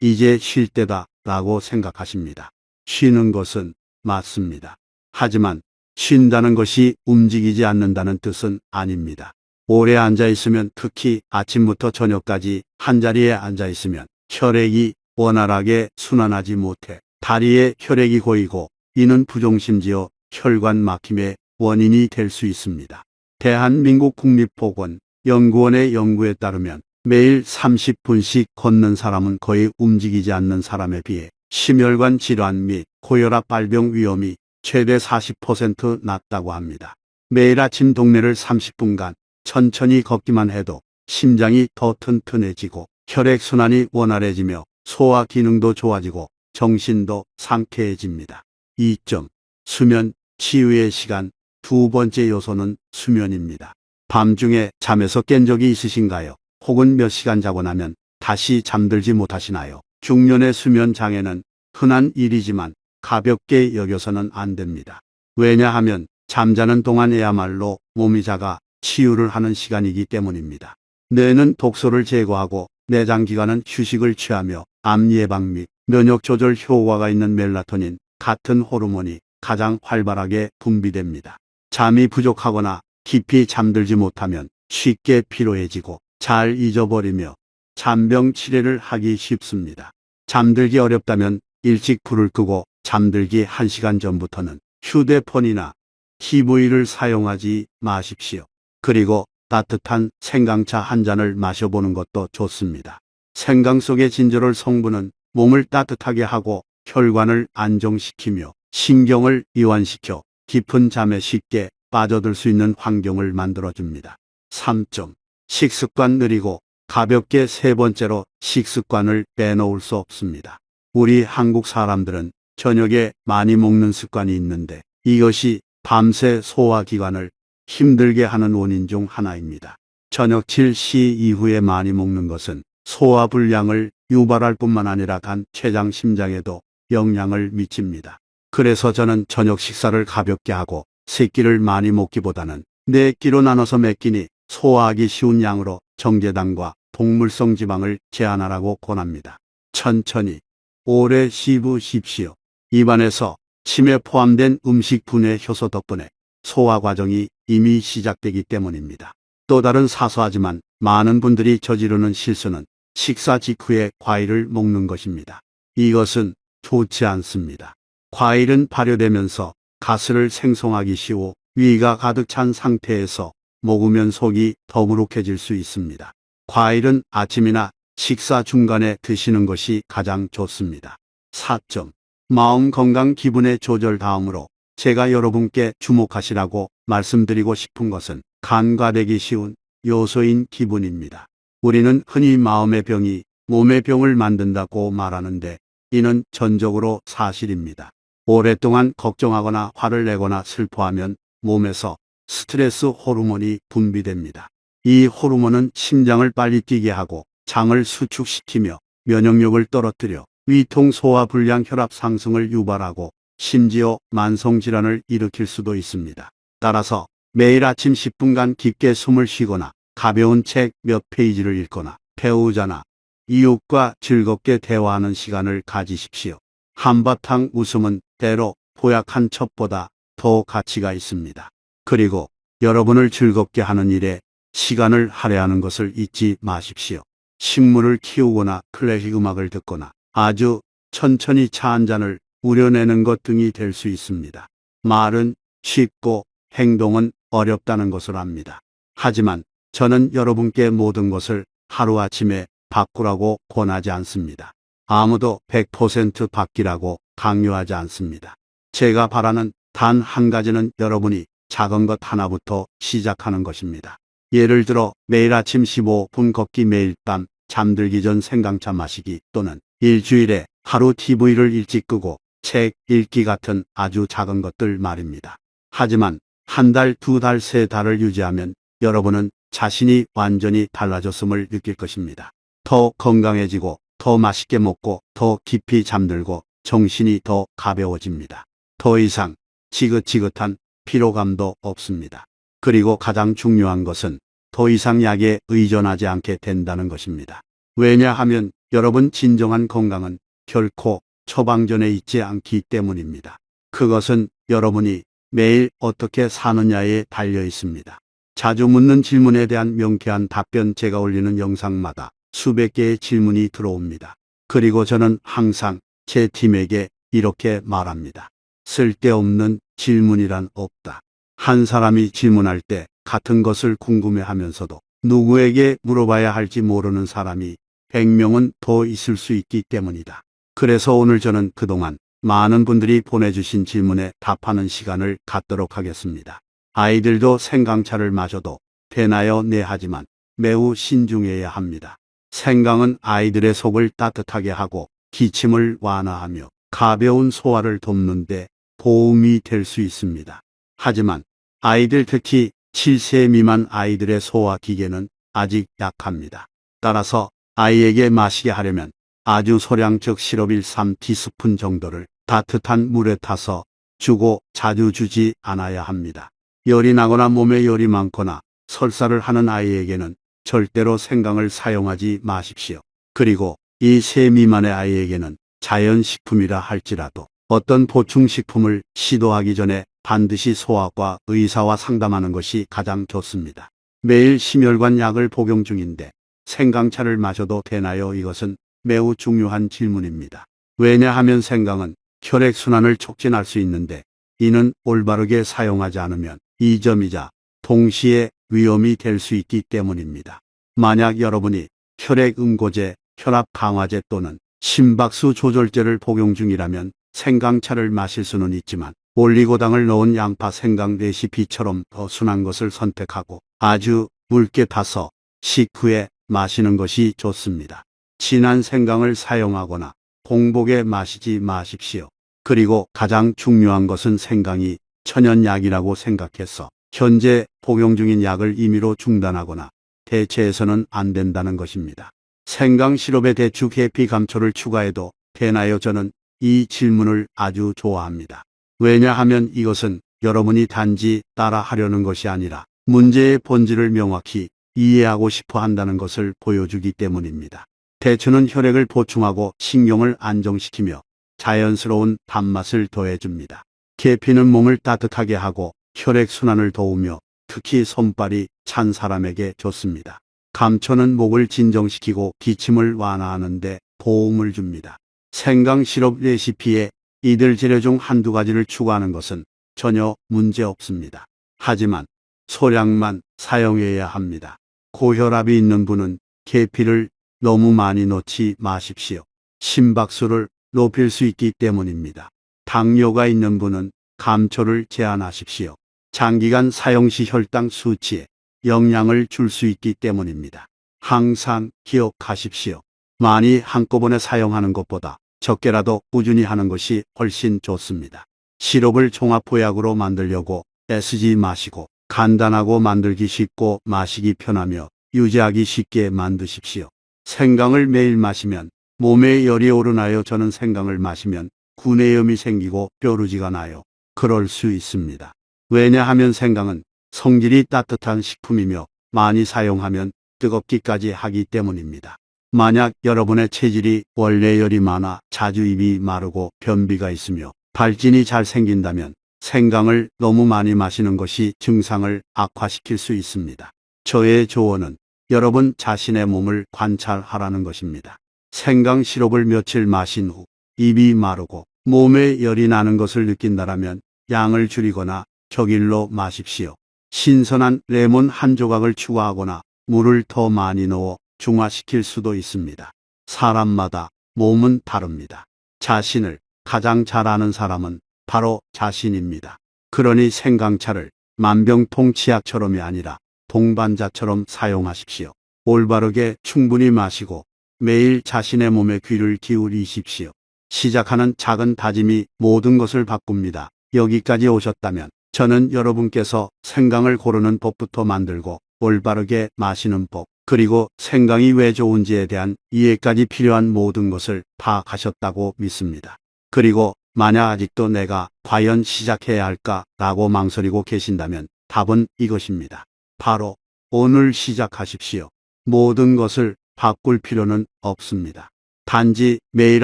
이제 쉴 때다 라고 생각하십니다. 쉬는 것은 맞습니다. 하지만 쉰다는 것이 움직이지 않는다는 뜻은 아닙니다. 오래 앉아있으면 특히 아침부터 저녁까지 한자리에 앉아있으면 혈액이 원활하게 순환하지 못해 다리에 혈액이 고이고 이는 부종심지어 혈관 막힘의 원인이 될 수 있습니다. 대한민국 국립보건연구원의 연구에 따르면 매일 30분씩 걷는 사람은 거의 움직이지 않는 사람에 비해 심혈관 질환 및 고혈압 발병 위험이 최대 40% 낮다고 합니다. 매일 아침 동네를 30분간 천천히 걷기만 해도 심장이 더 튼튼해지고 혈액순환이 원활해지며 소화 기능도 좋아지고 정신도 상쾌해집니다. 2점 수면, 치유의 시간. 두 번째 요소는 수면입니다. 밤중에 잠에서 깬 적이 있으신가요? 혹은 몇 시간 자고 나면 다시 잠들지 못하시나요? 중년의 수면 장애는 흔한 일이지만 가볍게 여겨서는 안 됩니다. 왜냐하면 잠자는 동안에야말로 몸이 자가 치유를 하는 시간이기 때문입니다. 뇌는 독소를 제거하고 내장기관은 휴식을 취하며 암 예방 및 면역 조절 효과가 있는 멜라토닌 같은 호르몬이 가장 활발하게 분비됩니다. 잠이 부족하거나 깊이 잠들지 못하면 쉽게 피로해지고 잘 잊어버리며 잔병 치레를 하기 쉽습니다. 잠들기 어렵다면 일찍 불을 끄고 잠들기 1시간 전부터는 휴대폰이나 TV를 사용하지 마십시오. 그리고 따뜻한 생강차 한 잔을 마셔보는 것도 좋습니다. 생강 속의 진저롤 성분은 몸을 따뜻하게 하고 혈관을 안정시키며 신경을 이완시켜 깊은 잠에 쉽게 빠져들 수 있는 환경을 만들어줍니다. 3점 식습관 느리고 가볍게. 세 번째로 식습관을 빼놓을 수 없습니다. 우리 한국 사람들은 저녁에 많이 먹는 습관이 있는데 이것이 밤새 소화기관을 힘들게 하는 원인 중 하나입니다. 저녁 7시 이후에 많이 먹는 것은 소화불량을 유발할 뿐만 아니라 간, 췌장, 심장에도 영향을 미칩니다. 그래서 저는 저녁 식사를 가볍게 하고 세 끼를 많이 먹기보다는 네 끼로 나눠서 몇 끼니 소화하기 쉬운 양으로 정제당과 동물성 지방을 제한하라고 권합니다. 천천히 오래 씹으십시오. 입안에서 침에 포함된 음식 분해 효소 덕분에 소화 과정이 이미 시작되기 때문입니다. 또 다른 사소하지만 많은 분들이 저지르는 실수는 식사 직후에 과일을 먹는 것입니다. 이것은 좋지 않습니다. 과일은 발효되면서 가스를 생성하기 쉬워 위가 가득 찬 상태에서 먹으면 속이 더부룩해질 수 있습니다. 과일은 아침이나 식사 중간에 드시는 것이 가장 좋습니다. 4점 마음 건강 기분의 조절. 다음으로 제가 여러분께 주목하시라고 말씀드리고 싶은 것은 간과되기 쉬운 요소인 기분입니다. 우리는 흔히 마음의 병이 몸의 병을 만든다고 말하는데 이는 전적으로 사실입니다. 오랫동안 걱정하거나 화를 내거나 슬퍼하면 몸에서 스트레스 호르몬이 분비됩니다. 이 호르몬은 심장을 빨리 뛰게 하고 장을 수축시키며 면역력을 떨어뜨려 위통, 소화 불량, 혈압 상승을 유발하고 심지어 만성질환을 일으킬 수도 있습니다. 따라서 매일 아침 10분간 깊게 숨을 쉬거나 가벼운 책 몇 페이지를 읽거나 배우자나 이웃과 즐겁게 대화하는 시간을 가지십시오. 한바탕 웃음은 때로 보약한 첩보다 더 가치가 있습니다. 그리고 여러분을 즐겁게 하는 일에 시간을 할애하는 것을 잊지 마십시오. 식물을 키우거나 클래식 음악을 듣거나 아주 천천히 차 한 잔을 우려내는 것 등이 될 수 있습니다. 말은 쉽고 행동은 어렵다는 것을 압니다. 하지만 저는 여러분께 모든 것을 하루아침에 바꾸라고 권하지 않습니다. 아무도 100% 바뀌라고 강요하지 않습니다. 제가 바라는 단 한 가지는 여러분이 작은 것 하나부터 시작하는 것입니다. 예를 들어 매일 아침 15분 걷기, 매일 밤 잠들기 전 생강차 마시기, 또는 일주일에 하루 TV를 일찍 끄고 책 읽기 같은 아주 작은 것들 말입니다. 하지만 한 달, 두 달, 세 달을 유지하면 여러분은 자신이 완전히 달라졌음을 느낄 것입니다. 더 건강해지고 더 맛있게 먹고 더 깊이 잠들고 정신이 더 가벼워집니다. 더 이상 지긋지긋한 피로감도 없습니다. 그리고 가장 중요한 것은 더 이상 약에 의존하지 않게 된다는 것입니다. 왜냐하면 여러분 진정한 건강은 결코 처방전에 있지 않기 때문입니다. 그것은 여러분이 매일 어떻게 사느냐에 달려 있습니다. 자주 묻는 질문에 대한 명쾌한 답변, 제가 올리는 영상마다 수백 개의 질문이 들어옵니다. 그리고 저는 항상 제 팀에게 이렇게 말합니다. 쓸데없는 질문이란 없다. 한 사람이 질문할 때 같은 것을 궁금해하면서도 누구에게 물어봐야 할지 모르는 사람이 100명은 더 있을 수 있기 때문이다. 그래서 오늘 저는 그동안 많은 분들이 보내주신 질문에 답하는 시간을 갖도록 하겠습니다. 아이들도 생강차를 마셔도 되나요? 네, 하지만 매우 신중해야 합니다. 생강은 아이들의 속을 따뜻하게 하고 기침을 완화하며 가벼운 소화를 돕는 데 도움이 될 수 있습니다. 하지만 아이들, 특히 7세 미만 아이들의 소화 기계는 아직 약합니다. 따라서 아이에게 마시게 하려면 아주 소량, 즉 시럽 1~3티스푼 정도를 따뜻한 물에 타서 주고 자주 주지 않아야 합니다. 열이 나거나 몸에 열이 많거나 설사를 하는 아이에게는 절대로 생강을 사용하지 마십시오. 그리고 이 세 미만의 아이에게는 자연식품이라 할지라도 어떤 보충식품을 시도하기 전에 반드시 소아과 의사와 상담하는 것이 가장 좋습니다. 매일 심혈관 약을 복용 중인데 생강차를 마셔도 되나요? 이것은 매우 중요한 질문입니다. 왜냐하면 생강은 혈액순환을 촉진할 수 있는데 이는 올바르게 사용하지 않으면 이점이자 동시에 위험이 될 수 있기 때문입니다. 만약 여러분이 혈액응고제, 혈압 강화제 또는 심박수 조절제를 복용 중이라면 생강차를 마실 수는 있지만 올리고당을 넣은 양파 생강 레시피처럼 더 순한 것을 선택하고 아주 묽게 타서 식후에 마시는 것이 좋습니다. 진한 생강을 사용하거나 공복에 마시지 마십시오. 그리고 가장 중요한 것은 생강이 천연약이라고 생각해서 현재 복용 중인 약을 임의로 중단하거나 대체해서는 안 된다는 것입니다. 생강 시럽에 대추, 계피, 감초를 추가해도 되나요? 저는 이 질문을 아주 좋아합니다. 왜냐하면 이것은 여러분이 단지 따라 하려는 것이 아니라 문제의 본질을 명확히 이해하고 싶어 한다는 것을 보여주기 때문입니다. 대추는 혈액을 보충하고 신경을 안정시키며 자연스러운 단맛을 더해줍니다. 계피는 몸을 따뜻하게 하고 혈액순환을 도우며 특히 손발이 찬 사람에게 좋습니다. 감초는 목을 진정시키고 기침을 완화하는 데 도움을 줍니다. 생강 시럽 레시피에 이들 재료 중 한두 가지를 추가하는 것은 전혀 문제 없습니다. 하지만 소량만 사용해야 합니다. 고혈압이 있는 분은 계피를 너무 많이 넣지 마십시오. 심박수를 높일 수 있기 때문입니다. 당뇨가 있는 분은 감초를 제한하십시오. 장기간 사용 시 혈당 수치에 영향을 줄 수 있기 때문입니다. 항상 기억하십시오. 많이 한꺼번에 사용하는 것보다 적게라도 꾸준히 하는 것이 훨씬 좋습니다. 시럽을 종합보약으로 만들려고 애쓰지 마시고 간단하고 만들기 쉽고 마시기 편하며 유지하기 쉽게 만드십시오. 생강을 매일 마시면 몸에 열이 오르나요? 저는 생강을 마시면 구내염이 생기고 뾰루지가 나요. 그럴 수 있습니다. 왜냐하면 생강은 성질이 따뜻한 식품이며 많이 사용하면 뜨겁기까지 하기 때문입니다. 만약 여러분의 체질이 원래 열이 많아 자주 입이 마르고 변비가 있으며 발진이 잘 생긴다면 생강을 너무 많이 마시는 것이 증상을 악화시킬 수 있습니다. 저의 조언은 여러분 자신의 몸을 관찰하라는 것입니다. 생강 시럽을 며칠 마신 후 입이 마르고 몸에 열이 나는 것을 느낀다라면 양을 줄이거나 격일로 마십시오. 신선한 레몬 한 조각을 추가하거나 물을 더 많이 넣어 중화시킬 수도 있습니다. 사람마다 몸은 다릅니다. 자신을 가장 잘 아는 사람은 바로 자신입니다. 그러니 생강차를 만병통치약처럼이 아니라 동반자처럼 사용하십시오. 올바르게 충분히 마시고 매일 자신의 몸에 귀를 기울이십시오. 시작하는 작은 다짐이 모든 것을 바꿉니다. 여기까지 오셨다면 저는 여러분께서 생강을 고르는 법부터 만들고 올바르게 마시는 법, 그리고 생강이 왜 좋은지에 대한 이해까지 필요한 모든 것을 파악하셨다고 믿습니다. 그리고 만약 아직도 내가 과연 시작해야 할까라고 망설이고 계신다면 답은 이것입니다. 바로 오늘 시작하십시오. 모든 것을 바꿀 필요는 없습니다. 단지 매일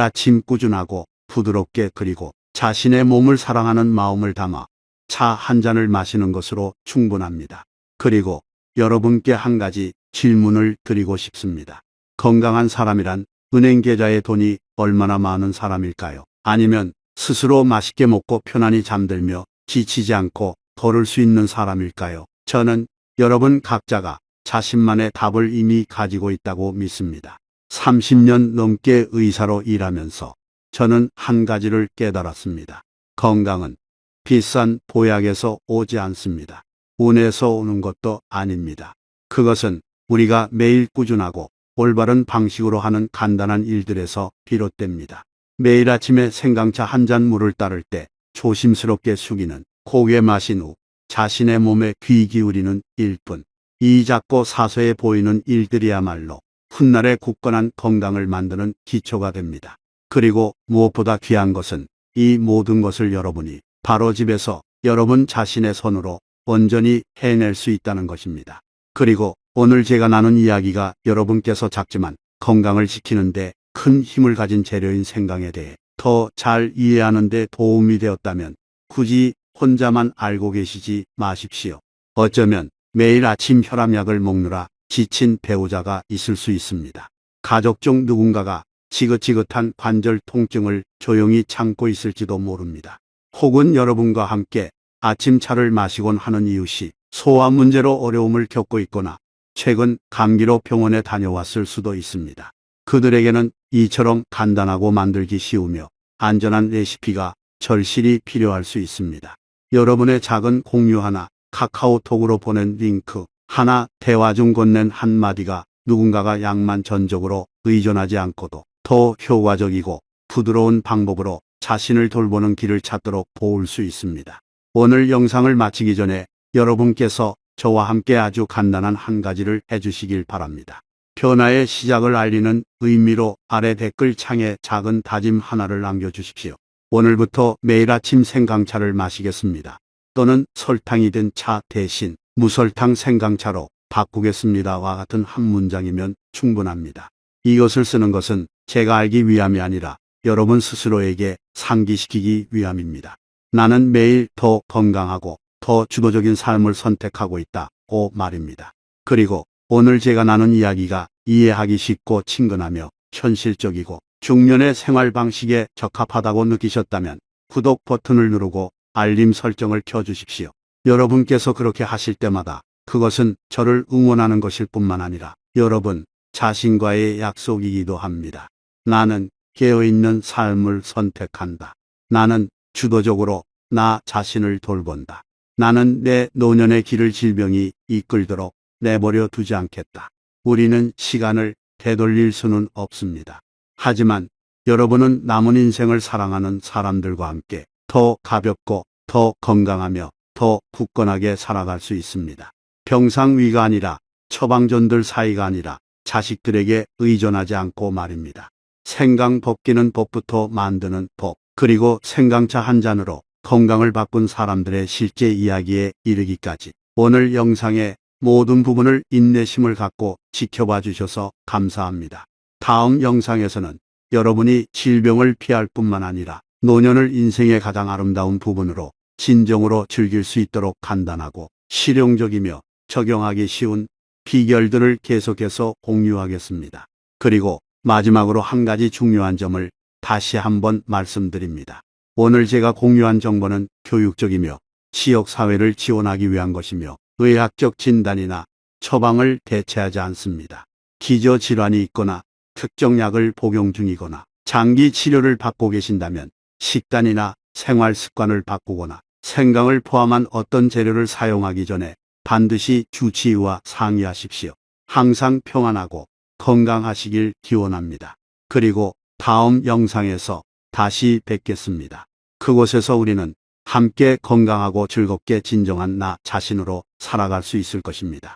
아침 꾸준하고 부드럽게 그리고 자신의 몸을 사랑하는 마음을 담아 차 한 잔을 마시는 것으로 충분합니다. 그리고 여러분께 한 가지 질문을 드리고 싶습니다. 건강한 사람이란 은행 계좌에 돈이 얼마나 많은 사람일까요? 아니면 스스로 맛있게 먹고 편안히 잠들며 지치지 않고 걸을 수 있는 사람일까요? 저는 여러분 각자가 자신만의 답을 이미 가지고 있다고 믿습니다. 30년 넘게 의사로 일하면서 저는 한 가지를 깨달았습니다. 건강은 비싼 보약에서 오지 않습니다. 운에서 오는 것도 아닙니다. 그것은 우리가 매일 꾸준하고 올바른 방식으로 하는 간단한 일들에서 비롯됩니다. 매일 아침에 생강차 한 잔 물을 따를 때 조심스럽게 숙이는 고개 마신 후 자신의 몸에 귀 기울이는 일뿐. 이 작고 사소해 보이는 일들이야말로 훗날의 굳건한 건강을 만드는 기초가 됩니다. 그리고 무엇보다 귀한 것은 이 모든 것을 여러분이 바로 집에서 여러분 자신의 손으로 온전히 해낼 수 있다는 것입니다. 그리고 오늘 제가 나눈 이야기가 여러분께서 작지만 건강을 지키는데 큰 힘을 가진 재료인 생강에 대해 더 잘 이해하는 데 도움이 되었다면 굳이 혼자만 알고 계시지 마십시오. 어쩌면 매일 아침 혈압약을 먹느라 지친 배우자가 있을 수 있습니다. 가족 중 누군가가 지긋지긋한 관절 통증을 조용히 참고 있을지도 모릅니다. 혹은 여러분과 함께 아침차를 마시곤 하는 이웃이 소화 문제로 어려움을 겪고 있거나 최근 감기로 병원에 다녀왔을 수도 있습니다. 그들에게는 이처럼 간단하고 만들기 쉬우며 안전한 레시피가 절실히 필요할 수 있습니다. 여러분의 작은 공유 하나, 카카오톡으로 보낸 링크 하나, 대화 중 건넨 한마디가 누군가가 약만 전적으로 의존하지 않고도 더 효과적이고 부드러운 방법으로 자신을 돌보는 길을 찾도록 도울 수 있습니다. 오늘 영상을 마치기 전에 여러분께서 저와 함께 아주 간단한 한 가지를 해주시길 바랍니다. 변화의 시작을 알리는 의미로 아래 댓글 창에 작은 다짐 하나를 남겨주십시오. 오늘부터 매일 아침 생강차를 마시겠습니다. 또는 설탕이 든 차 대신 무설탕 생강차로 바꾸겠습니다와 같은 한 문장이면 충분합니다. 이것을 쓰는 것은 제가 알기 위함이 아니라 여러분 스스로에게 상기시키기 위함입니다. 나는 매일 더 건강하고 더 주도적인 삶을 선택하고 있다고 말입니다. 그리고 오늘 제가 나눈 이야기가 이해하기 쉽고 친근하며 현실적이고 중년의 생활 방식에 적합하다고 느끼셨다면 구독 버튼을 누르고 알림 설정을 켜주십시오. 여러분께서 그렇게 하실 때마다 그것은 저를 응원하는 것일 뿐만 아니라 여러분 자신과의 약속이기도 합니다. 나는 깨어있는 삶을 선택한다. 나는 주도적으로 나 자신을 돌본다. 나는 내 노년의 길을 질병이 이끌도록 내버려 두지 않겠다. 우리는 시간을 되돌릴 수는 없습니다. 하지만 여러분은 남은 인생을 사랑하는 사람들과 함께 더 가볍고 더 건강하며 더 굳건하게 살아갈 수 있습니다. 병상위가 아니라 처방전들 사이가 아니라 자식들에게 의존하지 않고 말입니다. 생강 벗기는 법부터 만드는 법, 그리고 생강차 한 잔으로 건강을 바꾼 사람들의 실제 이야기에 이르기까지 오늘 영상의 모든 부분을 인내심을 갖고 지켜봐 주셔서 감사합니다. 다음 영상에서는 여러분이 질병을 피할 뿐만 아니라 노년을 인생의 가장 아름다운 부분으로 진정으로 즐길 수 있도록 간단하고 실용적이며 적용하기 쉬운 비결들을 계속해서 공유하겠습니다. 그리고 마지막으로 한 가지 중요한 점을 다시 한번 말씀드립니다. 오늘 제가 공유한 정보는 교육적이며 지역사회를 지원하기 위한 것이며 의학적 진단이나 처방을 대체하지 않습니다. 기저질환이 있거나 특정 약을 복용 중이거나 장기 치료를 받고 계신다면 식단이나 생활 습관을 바꾸거나 생강을 포함한 어떤 재료를 사용하기 전에 반드시 주치의와 상의하십시오. 항상 평안하고 건강하시길 기원합니다. 그리고 다음 영상에서 다시 뵙겠습니다. 그곳에서 우리는 함께 건강하고 즐겁게 진정한 나 자신으로 살아갈 수 있을 것입니다.